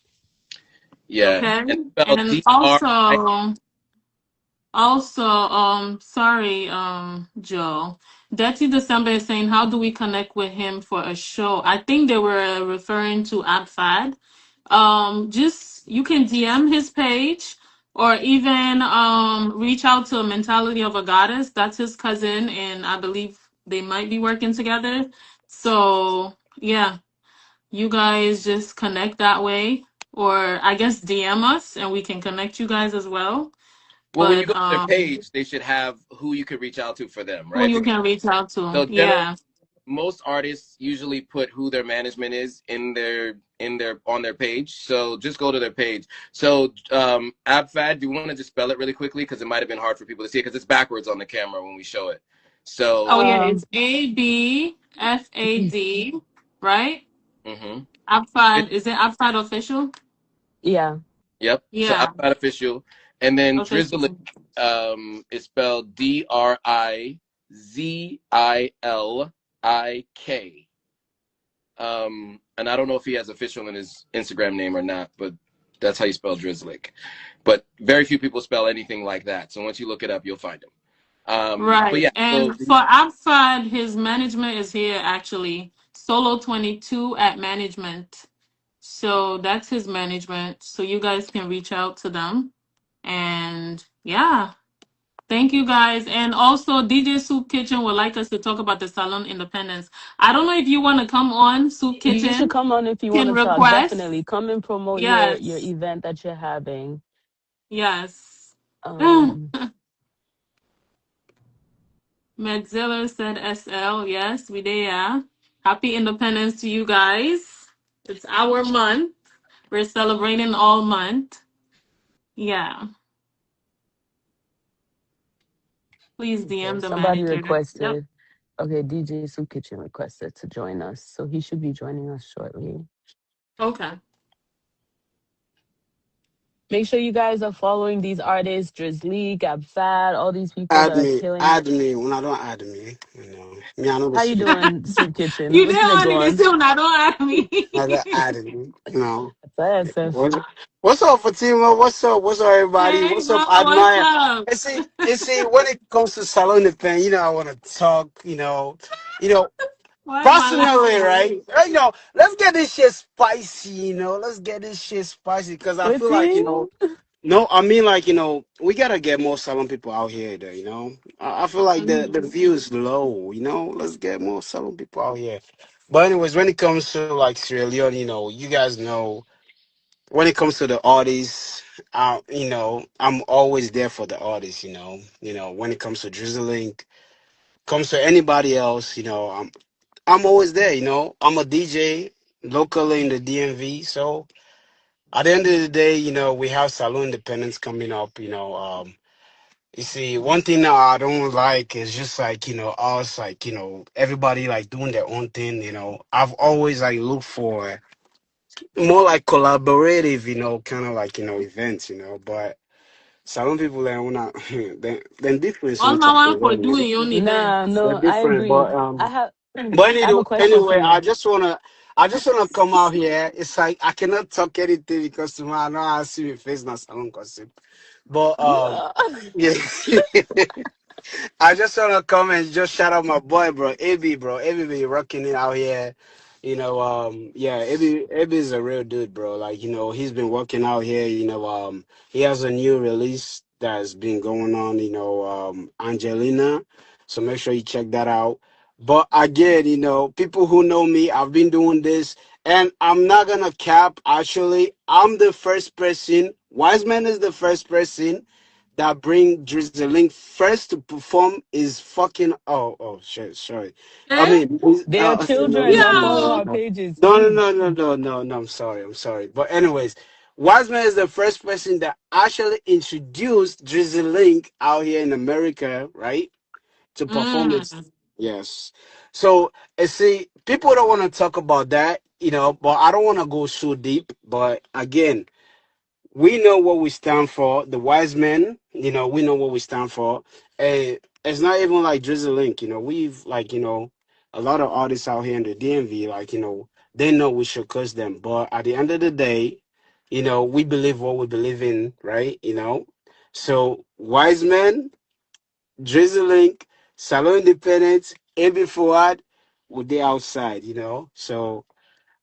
Yeah. Okay. And Sorry, Joe. Dirty December is saying, how do we connect with him for a show? I think they were referring to Abfad. just you can DM his page or even reach out to Mentality of a Goddess. That's his cousin, and I believe they might be working together. So yeah, you guys just connect that way, or I guess DM us and we can connect you guys as well. Well, when you But go to their page, they should have who you could reach out to for them, who right? you Because can reach out to, so generally, yeah. most artists usually put who their management is in their on their page. So just go to their page. So Abfad, do you want to just spell it really quickly because it might have been hard for people to see it because it's backwards on the camera when we show it. So Oh yeah, Um, it's ABFAD, right? mm-hmm. Abfad, is it Abfad official? yeah. Yep. So Yeah, Abfad official, and then Drizzle official. is spelled DRIZILIK. And I don't know if he has official in his Instagram name or not, but that's how you spell Drizzlick. But very few people spell anything like that. So once you look it up, you'll find him. But Right. yeah, so And for Abfad, his management is here actually. Solo 22 at management. So that's his management. So you guys can reach out to them. And yeah, thank you guys. And also, DJ Soup Kitchen would like us to talk about the Salon Independence. I don't know if you want to come on, Soup You should Kitchen. come on if you want Can to talk. request. Definitely come and promote your Yes. event that you're having. Yes. Um, Medzilla said SL. Yes, we there. Happy Independence to you guys. It's our month. We're celebrating all month. Yeah. Please okay, DM the somebody manager. Yep. requested. Okay, DJ Soup Kitchen requested to join us, so he should be joining us shortly. Okay. Make sure you guys are following these artists, Drizzy Leek, Abfad, all these people that are killing it. Add me. When I don't add me, me, I know How this. you doing, Soup Kitchen? You What's didn't been want to going? say when I don't ask me. I got added me. SF. What's up, Fatima? What's up? What's up, everybody? Hey, What's up, bro. What's Admire? up? And see, when it comes to Salone thing, I want to talk. You know, Why am I personally, laughing? right? Let's get this shit spicy. Let's get this shit spicy because I feel like Waiting. no, I mean like we gotta get more Salon people out here. There, I feel like the Mhm. view is low. Let's get more Salon people out here. But anyways, when it comes to like Sierra Leone, you guys know when it comes to the artists, I'm always there for the artists. When it comes to Drizzling, comes to anybody else, I'm always there. I'm a DJ locally in the DMV, so at the end of the day, we have Salon Independence coming up. You see, one thing that I don't like is just like us, like everybody like doing their own thing. I've always like looked for more like collaborative, kind of like events. But Salon people like wanna then different All some my type one of way, for doing your own event. Nah, they're no, I different. agree. But I have but I have a question for anyway, you. I just wanna come out here. It's like I cannot talk anything because tomorrow I know I see my face na salon costume. But Yeah. yeah, I just wanna come and just shout out my boy, bro, AB, bro. AB be rocking it out here. Yeah, AB is a real dude, bro. Like, he's been working out here, he has a new release that's been going on, Angelina. So make sure you check that out. But again, people who know me, I've been doing this and I'm not gonna cap. Actually, I'm the first person. Wiseman is the first person that bring Drizzy Link first to perform is fucking shit, sorry. I Eh? mean They are no, children. no, Don't no, follow no, Yo. our no, pages, no, no, please. no, no, no, no, no, I'm sorry. But anyways, Wiseman is the first person that actually introduced Drizzy Link out here in America, right? To perform it. Mm. Yes. So see, people don't want to talk about that, but I don't want to go so deep. But again, we know what we stand for. The wise men, we know what we stand for. It's not even like Drizzle Link, we've like, a lot of artists out here in the DMV, like, they know we should curse them. But at the end of the day, we believe what we believe in, right? So wise men, Drizzle Link, Salon Independence, AB Forward, would they outside, So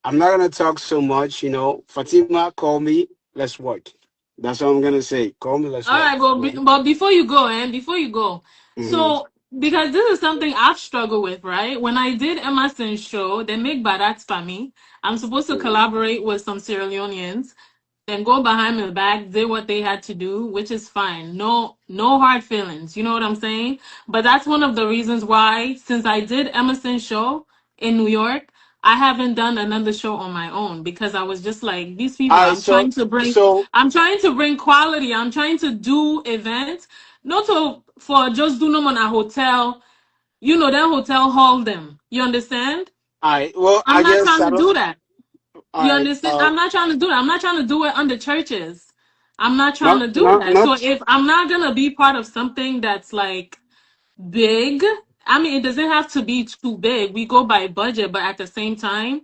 I'm not gonna talk so much. Fatima, call me. Let's work. That's what I'm gonna say. Call me. Let's All work. right, but before you go, before you go, Mm-hmm. so because this is something I've struggled with, right? When I did Emerson's show, they make barats for me. I'm supposed to collaborate with some Sierra Leoneans, then go behind my back, did what they had to do, which is fine. No, no hard feelings. You know what I'm saying? But that's one of the reasons why, since I did Emerson's show in New York, I haven't done another show on my own because I was just like, these All people, right. So I'm trying to bring quality. I'm trying to do events, not to for just do them on a hotel. You know, that hotel hall them. You understand? all right. Well, I'm I not guess trying I to don't. do that. All You right. understand? I'm not trying to do that. I'm not trying to do it under churches. I'm not trying Not to do not that. So not. if I'm not gonna be part of something that's like big, I mean, it doesn't have to be too big. We go by budget, but at the same time,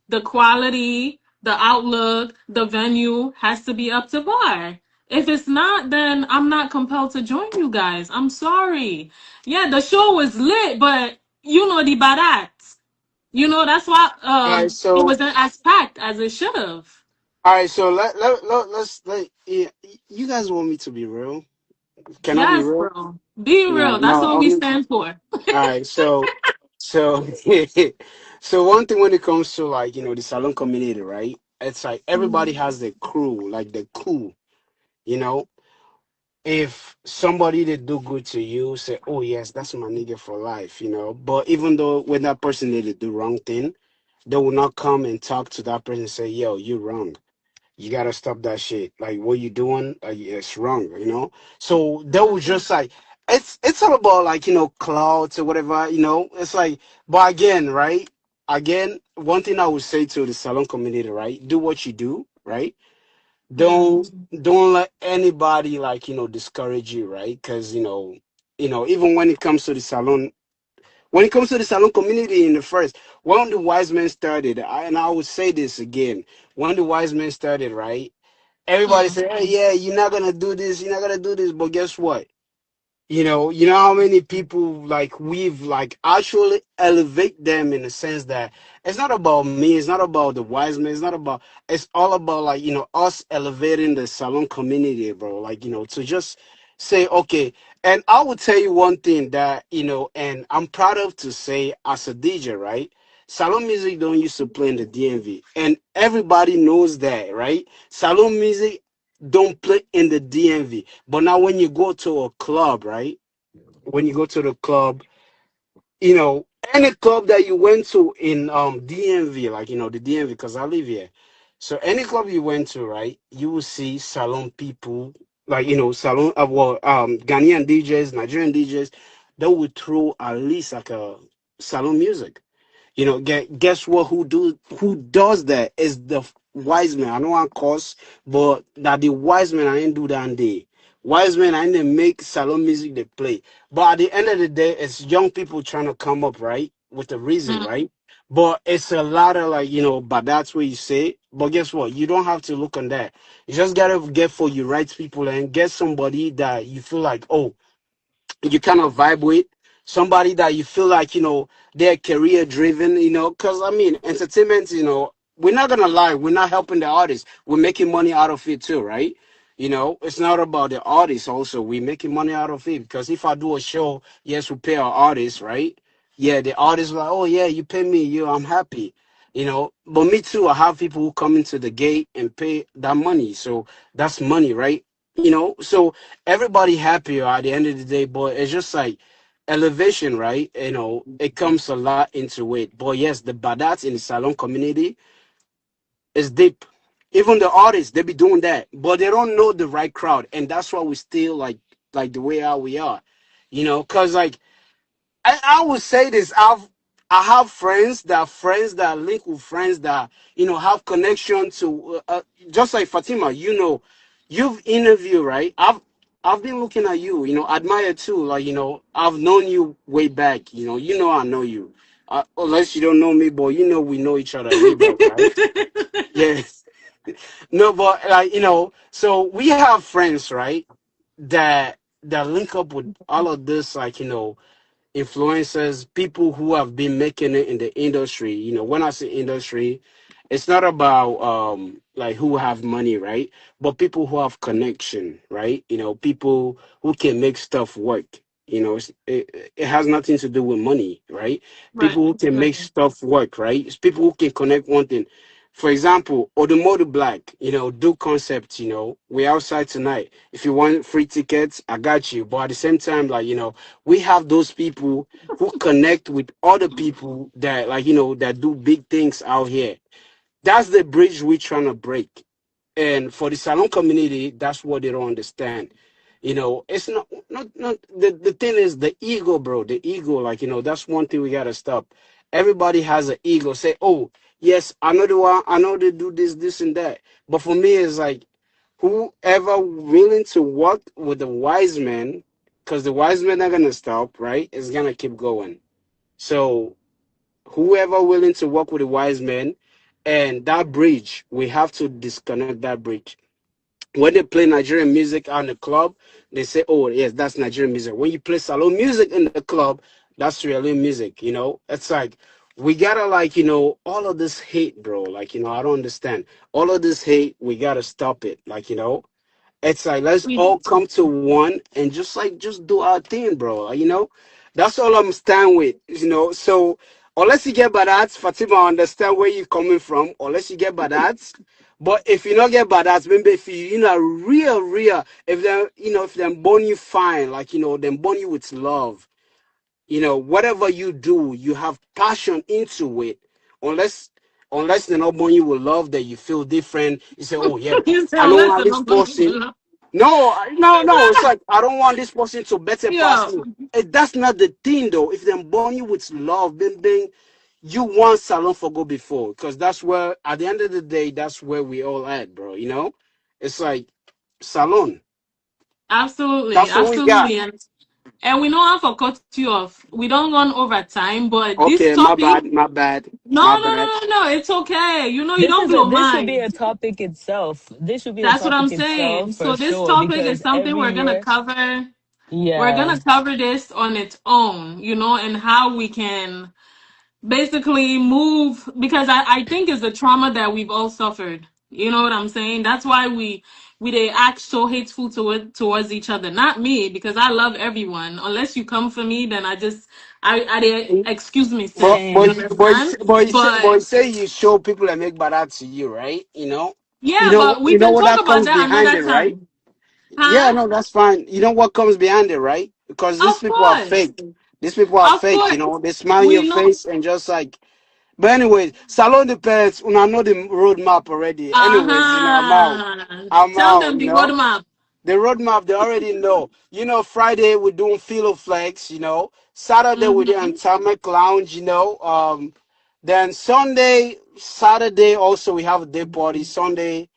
the quality, the outlook, the venue has to be up to par. If it's not, then I'm not compelled to join you guys. I'm sorry. Yeah, the show was lit, but you know the barats. You know that's why All right. it So wasn't as packed as it should have. all right. So let's yeah, you guys want me to be real? Can I be Yes, real? bro. Be No, real. That's no. what we stand for. All right. So so one thing when it comes to like the salon community, right? It's like everybody Mhm. has their crew, like the crew. You know, if somebody they do good to you, say, "Oh yes, that's my nigga for life," But even though when that person did the wrong thing, they will not come and talk to that person and say, "Yo, you wrong. You gotta stop that shit. Like what you doing, it's wrong." So they will just like it's all about like clouds or whatever. It's like, but again, right? Again, one thing I would say to the salon community, right? Do what you do, right? don't Mhm. don't let anybody like discourage you, right? Because even when it comes to the salon community in the first, when the wise men started, and I would say this again, when the wise men started, right? Everybody Mm. said, "Hey, yeah, you're not gonna do this, you're not gonna do this," but guess what? You know how many people like we've like actually elevate them in the sense that it's not about me, it's not about the wise men, it's all about like us elevating the salon community, bro. Like to just say okay. And I will tell you one thing that and I'm proud of to say as a DJ, right? Salon music don't used to play in the DMV, and everybody knows that, right? Salon music don't play in the DMV. But now when you go to a club, right? When you go to the club, you know, any club that you went to in DMV, like the DMV, because I live here. So any club you went to, right, you will see salon people, like salon Ghanaian DJs, Nigerian DJs, they would throw at least like a salon music. Guess what? Who does that is the wise man. I know I'm course, but that the wise man I ain't do that day. Wise men I didn't make salon music they play. But at the end of the day, it's young people trying to come up, right? With the reason, Mm. right? But it's a lot of like, but that's what you say. But guess what? You don't have to look on that. You just gotta get for your right people and get somebody that you feel like, oh, you kind of vibe with somebody that you feel like they're career driven, because I mean entertainment, we're not gonna lie, we're not helping the artists, we're making money out of it too, right? It's not about the artists also, we're making money out of it, because if I do a show, yes, we pay our artists, right? Yeah, the artists like, oh yeah, you pay me, I'm happy. But me too, I have people who come into the gate and pay that money, so that's money, right? So everybody happier at the end of the day, but it's just like elevation, right? It comes a lot into it. But yes, the badats in the salon community is deep. Even the artists, they be doing that, but they don't know the right crowd, and that's why we still like the way how we are, because like I would say this. I have friends that link with friends that have connection to just like Fatima. You've interviewed, right? I've been looking at you. Admire too. Like I've known you way back. I know you. Unless you don't know me, but we know each other way back, right? Yes. No, but like so we have friends, right? That link up with all of this, like influencers, people who have been making it in the industry. When I say industry, It's not about like who have money, right? But people who have connection, right? People who can make stuff work. It has nothing to do with money, right? Right. People who can make stuff work, right? It's people who can connect one thing. For example, Odomodu Black, do concept, we outside tonight. If you want free tickets, I got you. But at the same time, like, we have those people who connect with other people that, like, that do big things out here. That's the bridge we're trying to break. And for the Salone community, that's what they don't understand. It's not the thing is the ego, bro. The ego, like, that's one thing we gotta stop. Everybody has an ego. Say, oh, yes, I know the one, I know they do this, and that. But for me, it's like whoever willing to work with the wise men, because the wise men are gonna stop, right? Is gonna keep going. So whoever willing to work with the wise men and that bridge, we have to disconnect that bridge. When they play Nigerian music out in the club, they say, oh, yes, that's Nigerian music. When you play Salone music in the club, that's Sierra Leone music. It's like, we gotta, like, all of this hate, bro. Like, I don't understand. All of this hate, we gotta stop it. Like, it's like, let's We all come to one and just do our thing, bro. Like, that's all I'm stand with. So unless you get bad ads, Fatima, I understand where you're coming from. Unless you get bad ads, but if you not get bad ads, maybe if real, if them born you fine, like, them born you with love, whatever you do, you have passion into it. Unless unless they're not born you with love, that you feel different. You say, oh yeah, you say I don't unless want the this number person. No, no. It's like, I don't want this person to better pass Yeah, me. That's not the thing, though. If them born you with love, then you want Salone for go before, because that's where, at the end of the day, that's where we all at, bro. It's like Salone. absolutely, That's what we got. absolutely. And we know how to cut you off. We don't run over time, but this Okay, my topic, bad, my bad, no, my no, no, bad. no, no, it's okay. You This don't is a blow this should be mine. a topic itself. This should be a That's what I'm topic itself saying. for So this sure topic is because something every we're gonna year, cover. We're yeah, gonna cover this on its own, and how we can basically move, because I think it's the trauma that we've all suffered. You know what I'm saying? That's why they act so hateful towards each other. Not me, because I love everyone. Unless you come for me, then I they excuse me, But sis. You but same. understand? but But you say you show people that make bad art to you, right? yeah, but we You know can what talk that about comes that behind another it, right? time. Yeah, Huh? no, that's fine. You know what comes behind it, right? Because these Of people are course. fake. These people are Of fake. course. They smile in your We know. face and just like. But anyways, Salone depends. I know the roadmap already. Anyways, I'm out. Uh-huh. I'm Tell out. them the roadmap. The roadmap, they already know. Friday we're doing Philo Flex, Saturday we're doing Mm-hmm. Atomic Lounge, then Saturday also we have a day party. Sunday,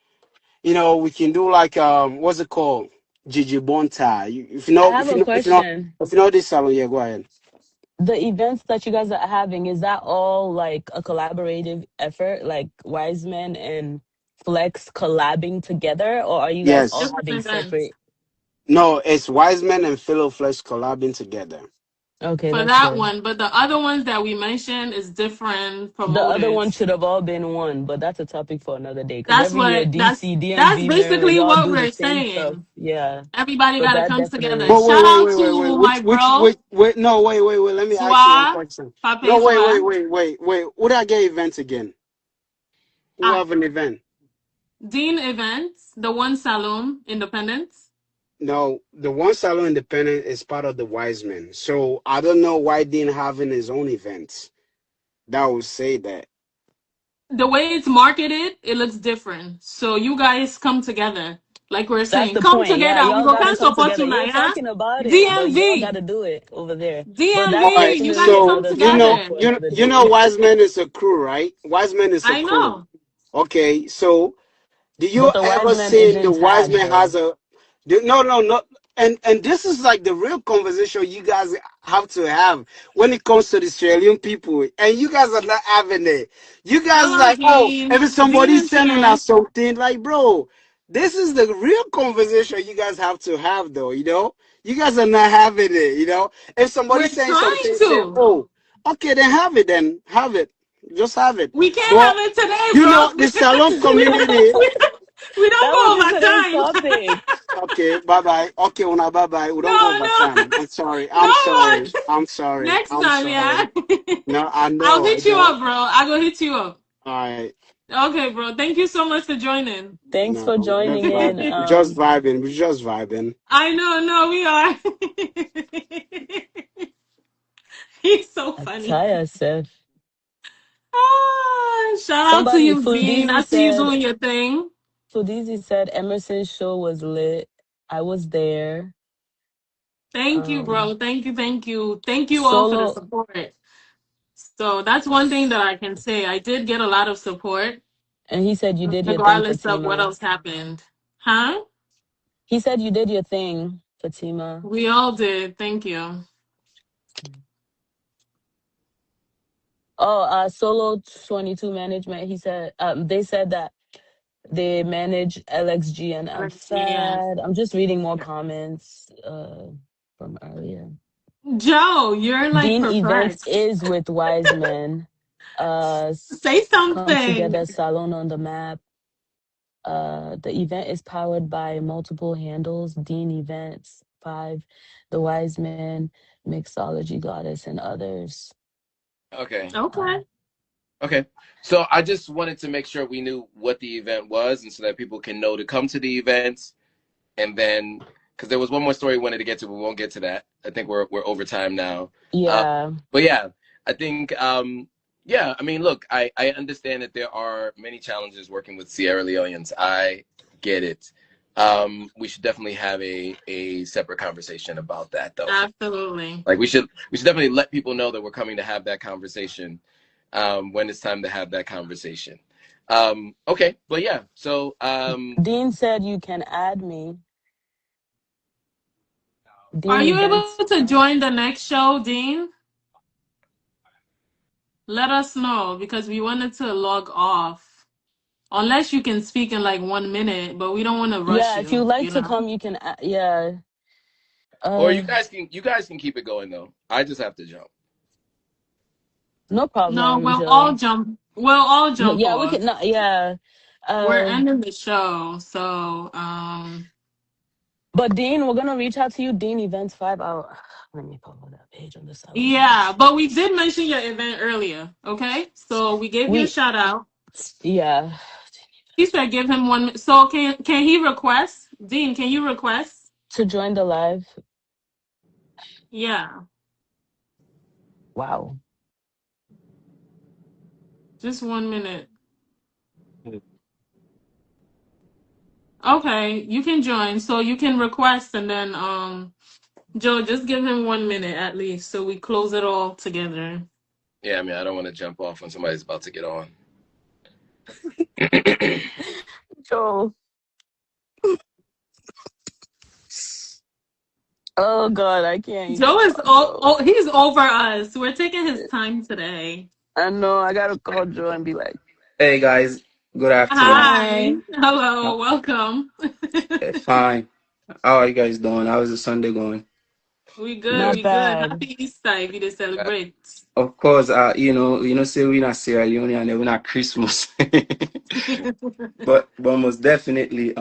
we can do like what's it called? Gigi Bonta. If you I know, have if you a know, if you know, question. if you know this salon, yeah, go ahead. The events that you guys are having, is that all like a collaborative effort, like Wiseman and Flex collabing together, or are you guys all Yes. Different having events. separate? No, it's Wiseman and Philo Flex collabing together. Okay, For that's that good. one, but the other ones that we mentioned is different The other one promoters. should have all been one, but that's a topic for another day. Because That's every year, what DC, that's DMV, Maryland, basically y'all what do the we're same stuff. saying. Yeah. Everybody So gotta that come together. definitely. But Shout out wait. to my Which, bro, wait, no, wait. Let me ask you one Swa, question. No, Pape Swa, wait. Would I get events again? Who ah, have an event? Dean Events, the One Salon, Independence. No, the one Salon Independent is part of the Wiseman. So I don't know why Dean having his own events. That would say that. The way it's marketed, it looks different. So you guys come together. Like we're That's saying, the come point. Yeah, together. We y'all go gotta can come support together. you You're now, huh? talking about it, but y'all DMV. gotta do it over there. But All that's DMV, right. you definitely guys come So another topic together. for another day. Wiseman is a crew, right? Wiseman is a I crew. know. Okay. So do you But the ever Wiseman seen the isn't tagged Wiseman though. has a? No. And this is like the real conversation you guys have to have when it comes to the Australian people, and you guys are not having it. You guys Hello, like, oh, Dean. if Dean somebody's and sending us Pierre. something, like, bro, this is the real conversation you guys have to have, though. You guys are not having it. If somebody's We're saying trying something, say, to. oh, okay, then have it, Just have it. We can't have But it today, you know, the salon bro. we community. don't. We don't That go wasn't over today's time. topic. Okay, bye bye. Okay, una bye bye. We don't go No, over no, time. I'm sorry. I'm no. sorry. I'm sorry. Next I'm time, sorry. yeah. No, I I'll know. I hit you know. up, bro. I go hit you up. All right. Okay, bro. Thank you so much for joining. Thanks No, for we're just joining in. vibing. We're just vibing. We're just vibing. I know, no, we are. He's so funny. Attire Seth. Ah, shout out to Somebody, you, Dean. I Fudizi see you said, doing your thing. Emerson's show was lit. I was there. Thank you, Um, bro. Thank you, thank you. Thank you all for the Solo, support. So that's one thing that I can say. I did get a lot of support, and he said you did your thing, regardless of what Fatima. else happened. Huh? He said you did your thing, Fatima. We all did. Thank you. Oh, Solo 22 management. He said they said that they manage LXG and Yeah. Amphad. I'm just reading more comments from earlier. Joe, you're like Dean Events perplexed. is with Wise Men. Say Come something. together, Salone on the map. The event is powered by multiple handles. Dean Events 5, The Wise Men, Mixology Goddess, and others. Okay. Okay. Okay. So I just wanted to make sure we knew what the event was, and so that people can know to come to the event. And then, because there was one more story we wanted to get to, but we won't get to that. I think we're over time now. Yeah. But yeah, I think yeah. I mean, look, I understand that there are many challenges working with Sierra Leoneans. I get it. We should definitely have a separate conversation about that, though. Absolutely. Like we should definitely let people know that we're coming to have that conversation when it's time to have that conversation. Okay, but yeah, so Dean said you can add me. Are Dean you able Events. to join the next show, Dean? Let us know because we wanted to log off. Unless you can speak in like 1 minute, but we don't want to rush Yeah, if you you, like you to know? come, you can. Yeah. or you guys can keep it going though. I just have to jump. No No, problem, we'll all Joe. jump. We'll all No, jump yeah, we could off. not. Yeah. We're Uh, ending the show, so but Dean, we're gonna reach out to you. Dean Events 5 out. Let me pull that page on the Salon yeah. page. But we did mention your event earlier, okay? So we gave you a We shout out. yeah. He said give him 1 minute. So can he request? Dean, can you request? To join the live. Yeah. Wow. Just 1 minute. Okay, you can join. So you can request and then Joe, just give him 1 minute at least so we close it all together. Yeah, I mean, I don't want to jump off when somebody's about to get on. Joe. Oh God, I can't even Joe is call Joe. he's over us. We're taking his time today. I know. I gotta call Joe and be like, Hey guys, good afternoon. Hi. "Hi, Hello, Uh, welcome. Fine. How are you guys doing? How's the Sunday going? We good, not we good. bad." Happy Easter if you to celebrate. Of course, say we're not Sierra Leone and we're not Christmas, but most definitely,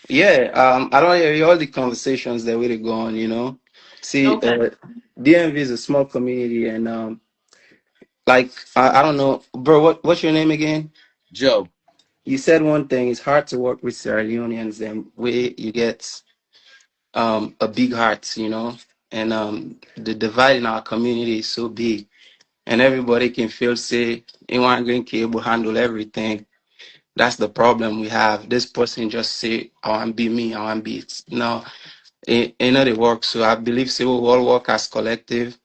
yeah. I don't hear all the conversations that really go on. See, Okay. DMV is a small community, and like I don't know, bro. What's your name again? Joe. You said one thing. It's hard to work with Sierra Leoneans, and way you get a big heart, and the divide in our community is so big, and everybody can feel say anyone going to be able to handle everything. That's the problem we have. This person just say, I want to be me, I want to be it. No, it not it work. So I believe say we all work as collective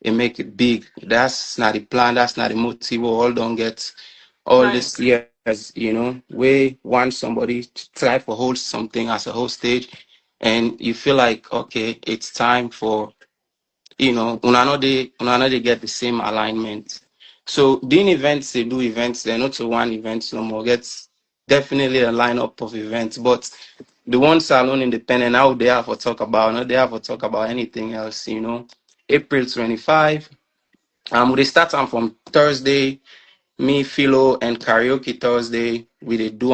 and make it big. That's not the plan, that's not the motive. We all don't get all Right. these years, we want somebody to try to hold something as a hostage, and you feel like, okay, it's time for, una no dey get the same alignment. So doing events, they do events, they're not to one event no more. Gets definitely a lineup of events, but the one Salone independent, now they have to talk about, not they have to talk about anything else, April 25. We start from Thursday. Me, Philo, and karaoke Thursday. We dey do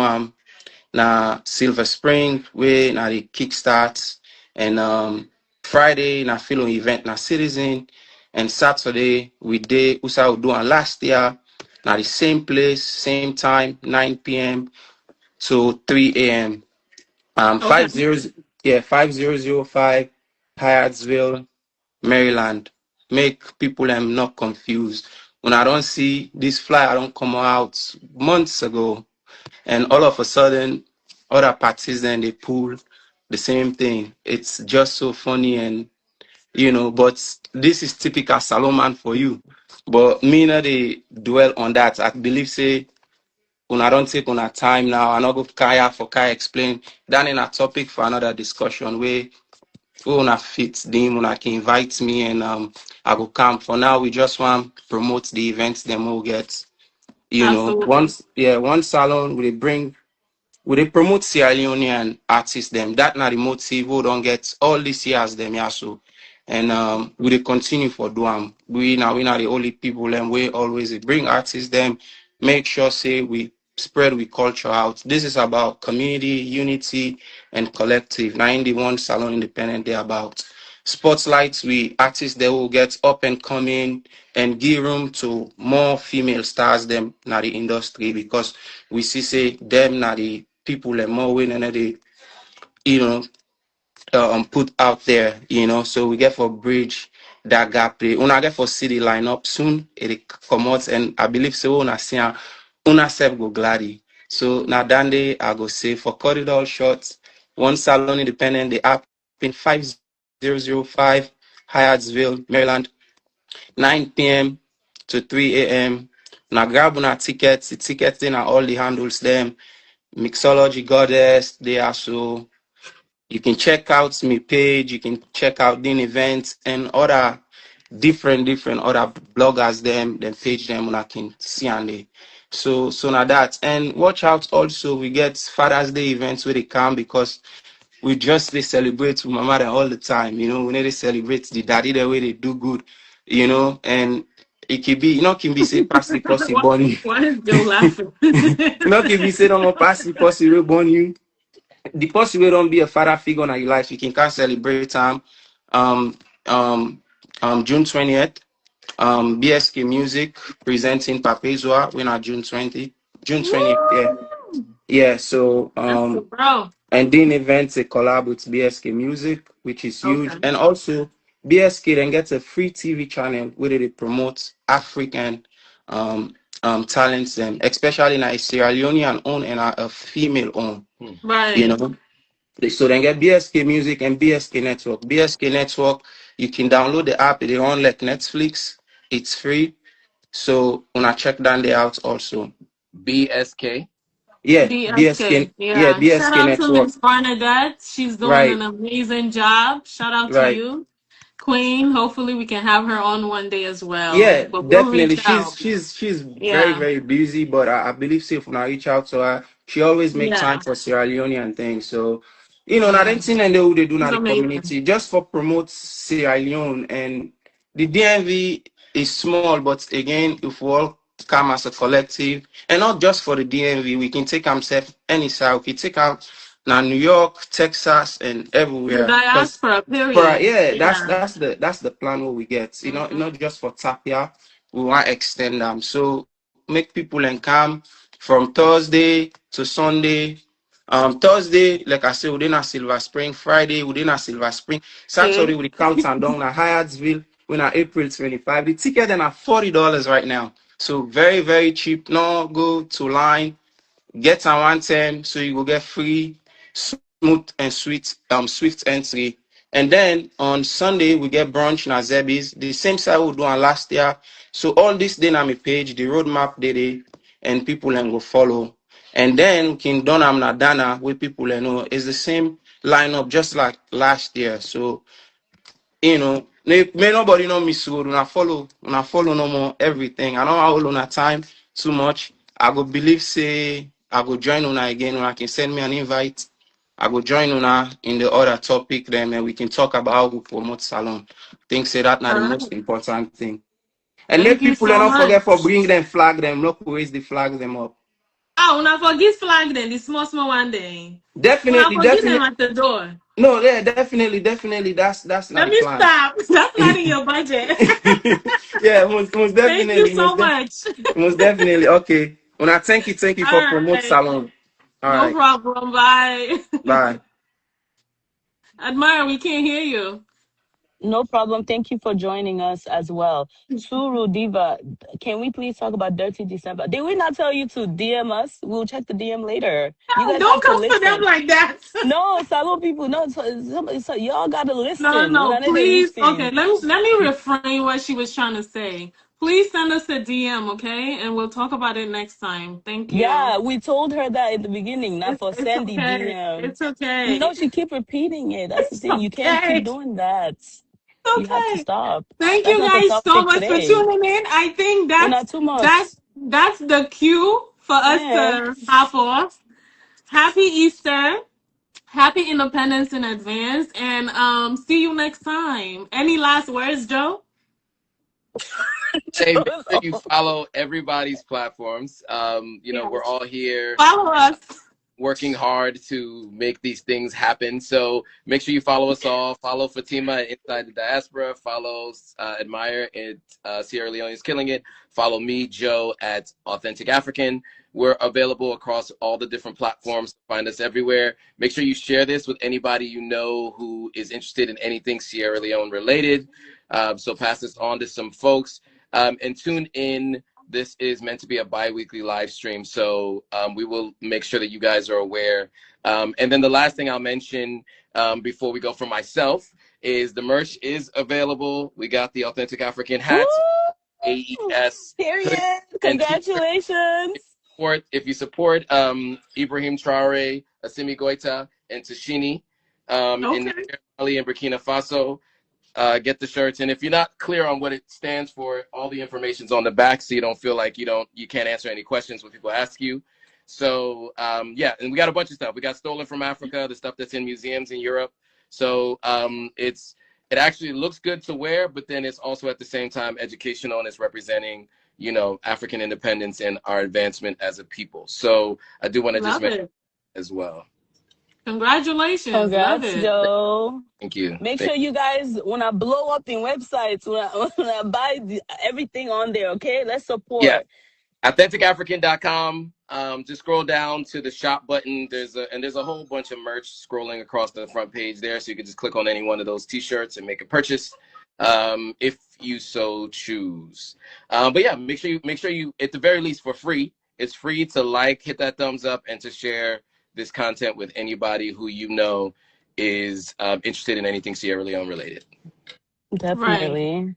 na Silver Spring way na the kickstart, and Friday na Philo event na Citizen, and Saturday we dey Usa do last year na the same place, same time, 9 p.m. to 3 a.m. Okay. 5005 Hyattsville, Maryland. Make people not confused. When I don't see this flyer, I don't come out months ago, and all of a sudden, other parties then they pull the same thing. It's just so funny, and but this is typical Salone for you. But me not they dwell on that. I believe say when I don't take on a time now, I not go Kaya for Kaya explain that in a topic for another discussion where when I fit them, when I can invite me and I go come. For now, we just want to promote the events them will get. Absolutely. One salon we they promote Sierra Leonean artists them. That not the motive. We don't get all these years them yeah so. And we they continue for do we not the only people and we always dey bring artists them, make sure say we spread we culture out. This is about community, unity, and collective. Now in the one salon independent they about spotlights we artists they will get up and coming and give room to more female stars them na the industry, because we see say them na the people and more winning and they you know put out there, so we get for bridge that gap. Una get for city line up soon, it come out, and I believe so una see una self go gladdy. So now Dande I go say for corridor shots, one salon independent they happen 5005 Hyattsville, Maryland, 9 p.m. to 3 a.m. Now grab una tickets, the tickets in are all the handles them. Mixology Goddess, they are so you can check out my page, you can check out the events and other different other bloggers them page them when I can see and they so now that, and watch out also we get Father's Day events where they come, because we just they celebrate with my mother all the time, we need to celebrate the daddy the way they do good, and it can be can be say pass the pussy why, born you. why is Joe laughing? Can be say don't pass the pussy we born you. The person will don't be a father figure in your life, you can celebrate um um June 20th. BSK Music presenting Papezua when on June 20th, yeah. Woo! Yeah, so That's the bro. and then events a collab with BSK Music, which is huge. Okay. And also BSK then gets a free TV channel where they promote African talents, and especially in a Sierra Leonean own and a female own, you Right. know. So then get BSK Music and BSK Network. BSK Network, you can download the app. They run like Netflix. It's free. So when I check down the out also. BSK. Yeah, BSK. Yeah. Shout BSK out to Network. Miss Barnadette. She's doing an Right, amazing job. Shout out to right. you, Queen. Hopefully we can have her on one day as well. Yeah, But we'll definitely. reach She's out. she's she's very Yeah. very busy, but I believe say when I reach out to her, she always make time Yeah. for Sierra Leone and things. So, not Yeah. anything and they do She's not the amazing. community just for promote Sierra Leone, and the DMV is small, but again, if we all come as a collective, and not just for the DMV, we can take ourselves any side. We can take out now New York, Texas, and The everywhere. Because diaspora, for period. yeah, Yeah. that's the plan what we get. Mhm. Not just for Tapia, we want to extend them. So make people and come from Thursday to Sunday. Thursday, like I said, within a Silver Spring. Friday, within a Silver Spring. Saturday, Okay. we count and down at Hyattsville. When at April 25, the ticket then at $40 right now. So very very cheap. No go to line, get a 110, so you will get free, smooth and swift entry. And then on Sunday we get brunch na Zebis, the same side we do on last year. So all this day on my page, the roadmap day, and people and go follow. And then King Donam na Dana, where people know is the same lineup just like last year. So may nobody know me so when I follow no more everything. I don't hold on a time too much. I go believe say I go join una again when I can send me an invite. I go join una in the other topic then and we can talk about how we promote Salone. Think say that not All the right. most important thing. And let Thank you people so not forget for much. bring them, flag them, not raise the flag them up. Ah, una forget flag then, the small one day. Una Definitely, forget them definitely. at the door. No, yeah, definitely, definitely. That's not Let the me plan. stop. That's not in your budget. Yeah, most Thank you definitely, so much. most definitely. Okay. When I thank you for All promote right. Salone. All No right. problem. Bye. Bye. Admire, we can't hear you. No problem. Thank you for joining us as well. Suru Diva, can we please talk about Dirty December? Did we not tell you to DM us? We'll check the DM later. You No, guys have don't to come for them listen. like that. No, Salon people, no, so y'all gotta No, listen. no, Una need to please. Okay, listen. let me refrain what she was trying to say. Please send us a DM, okay? And we'll talk about it next time. Thank you. Yeah, we told her that in the beginning, not for It's Sandy okay. DM. It's okay. No, she keep repeating it. That's the It's thing. You can't okay. keep doing that. You have to Okay. stop. Thank That's you not the guys so topic much for today. tuning in. I think We're not too much. that's the cue for us Yeah. to hop off. Happy Easter. Happy Independence in advance. And see you next time. Any last words, Joe? Hey, make sure you follow everybody's platforms. We're all here Follow us. working hard to make these things happen. So make sure you follow us all. Follow Fatima at Inside the Diaspora. Follow Admire at Sierra Leoneans Killing It. Follow me, Joe, at Authentic African. We're available across all the different platforms. Find us everywhere. Make sure you share this with anybody you know who is interested in anything Sierra Leone related. So pass this on to some folks. And tune in. This is meant to be a bi-weekly live stream, so we will make sure that you guys are aware. And then the last thing I'll mention before we go for myself is the merch is available. We got the Authentic African hats, Woo! AES, Period. and t-shirts. Congratulations. If you support Ibrahim Traore, Assimi Goita, and Tashini in Okay. Mali and Burkina Faso, get the shirts. And if you're not clear on what it stands for, all the information's on the back, so you don't feel like you can't answer any questions when people ask you. So and we got a bunch of stuff. We got Stolen from Africa, the stuff that's in museums in Europe. So it actually looks good to wear, but then it's also at the same time educational, and it's representing African independence and our advancement as a people. So I do want to just mention as well. Congratulations. Love Congrats, it. Joe. Thank you. Make sure you guys, when I blow up in websites, when I buy everything on there, okay? Let's Yeah. support. AuthenticAfrican.com. Just scroll down to the shop button. There's a whole bunch of merch scrolling across the front page there, so you can just click on any one of those T-shirts and make a purchase, if you so choose. But yeah, make sure you at the very least for free. It's free to like, hit that thumbs up, and to share this content with anybody who is interested in anything Sierra Leone related. Definitely. Right.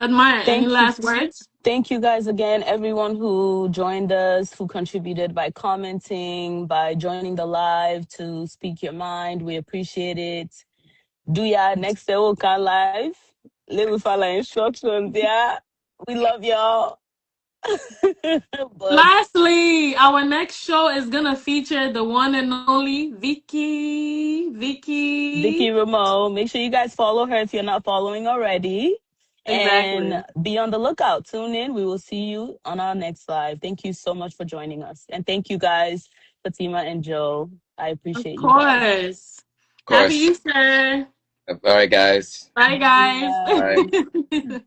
Admire, any Thank you. last words? Thank you guys again, everyone who joined us, who contributed by commenting, by joining the live to speak your mind. We appreciate it. Do ya next day we'll come live. Let me follow instructions, yeah. We love y'all. But Lastly, our next show is gonna feature the one and only Vicky. Vicky Ramon, make sure you guys follow her if you're not following already. Exactly. And be on the lookout. Tune in. We will see you on our next live. Thank you so much for joining us. And thank you guys, Fatima and Joe. I appreciate you guys. Of course. Happy Easter. All right, guys. Bye, guys. Bye. Bye.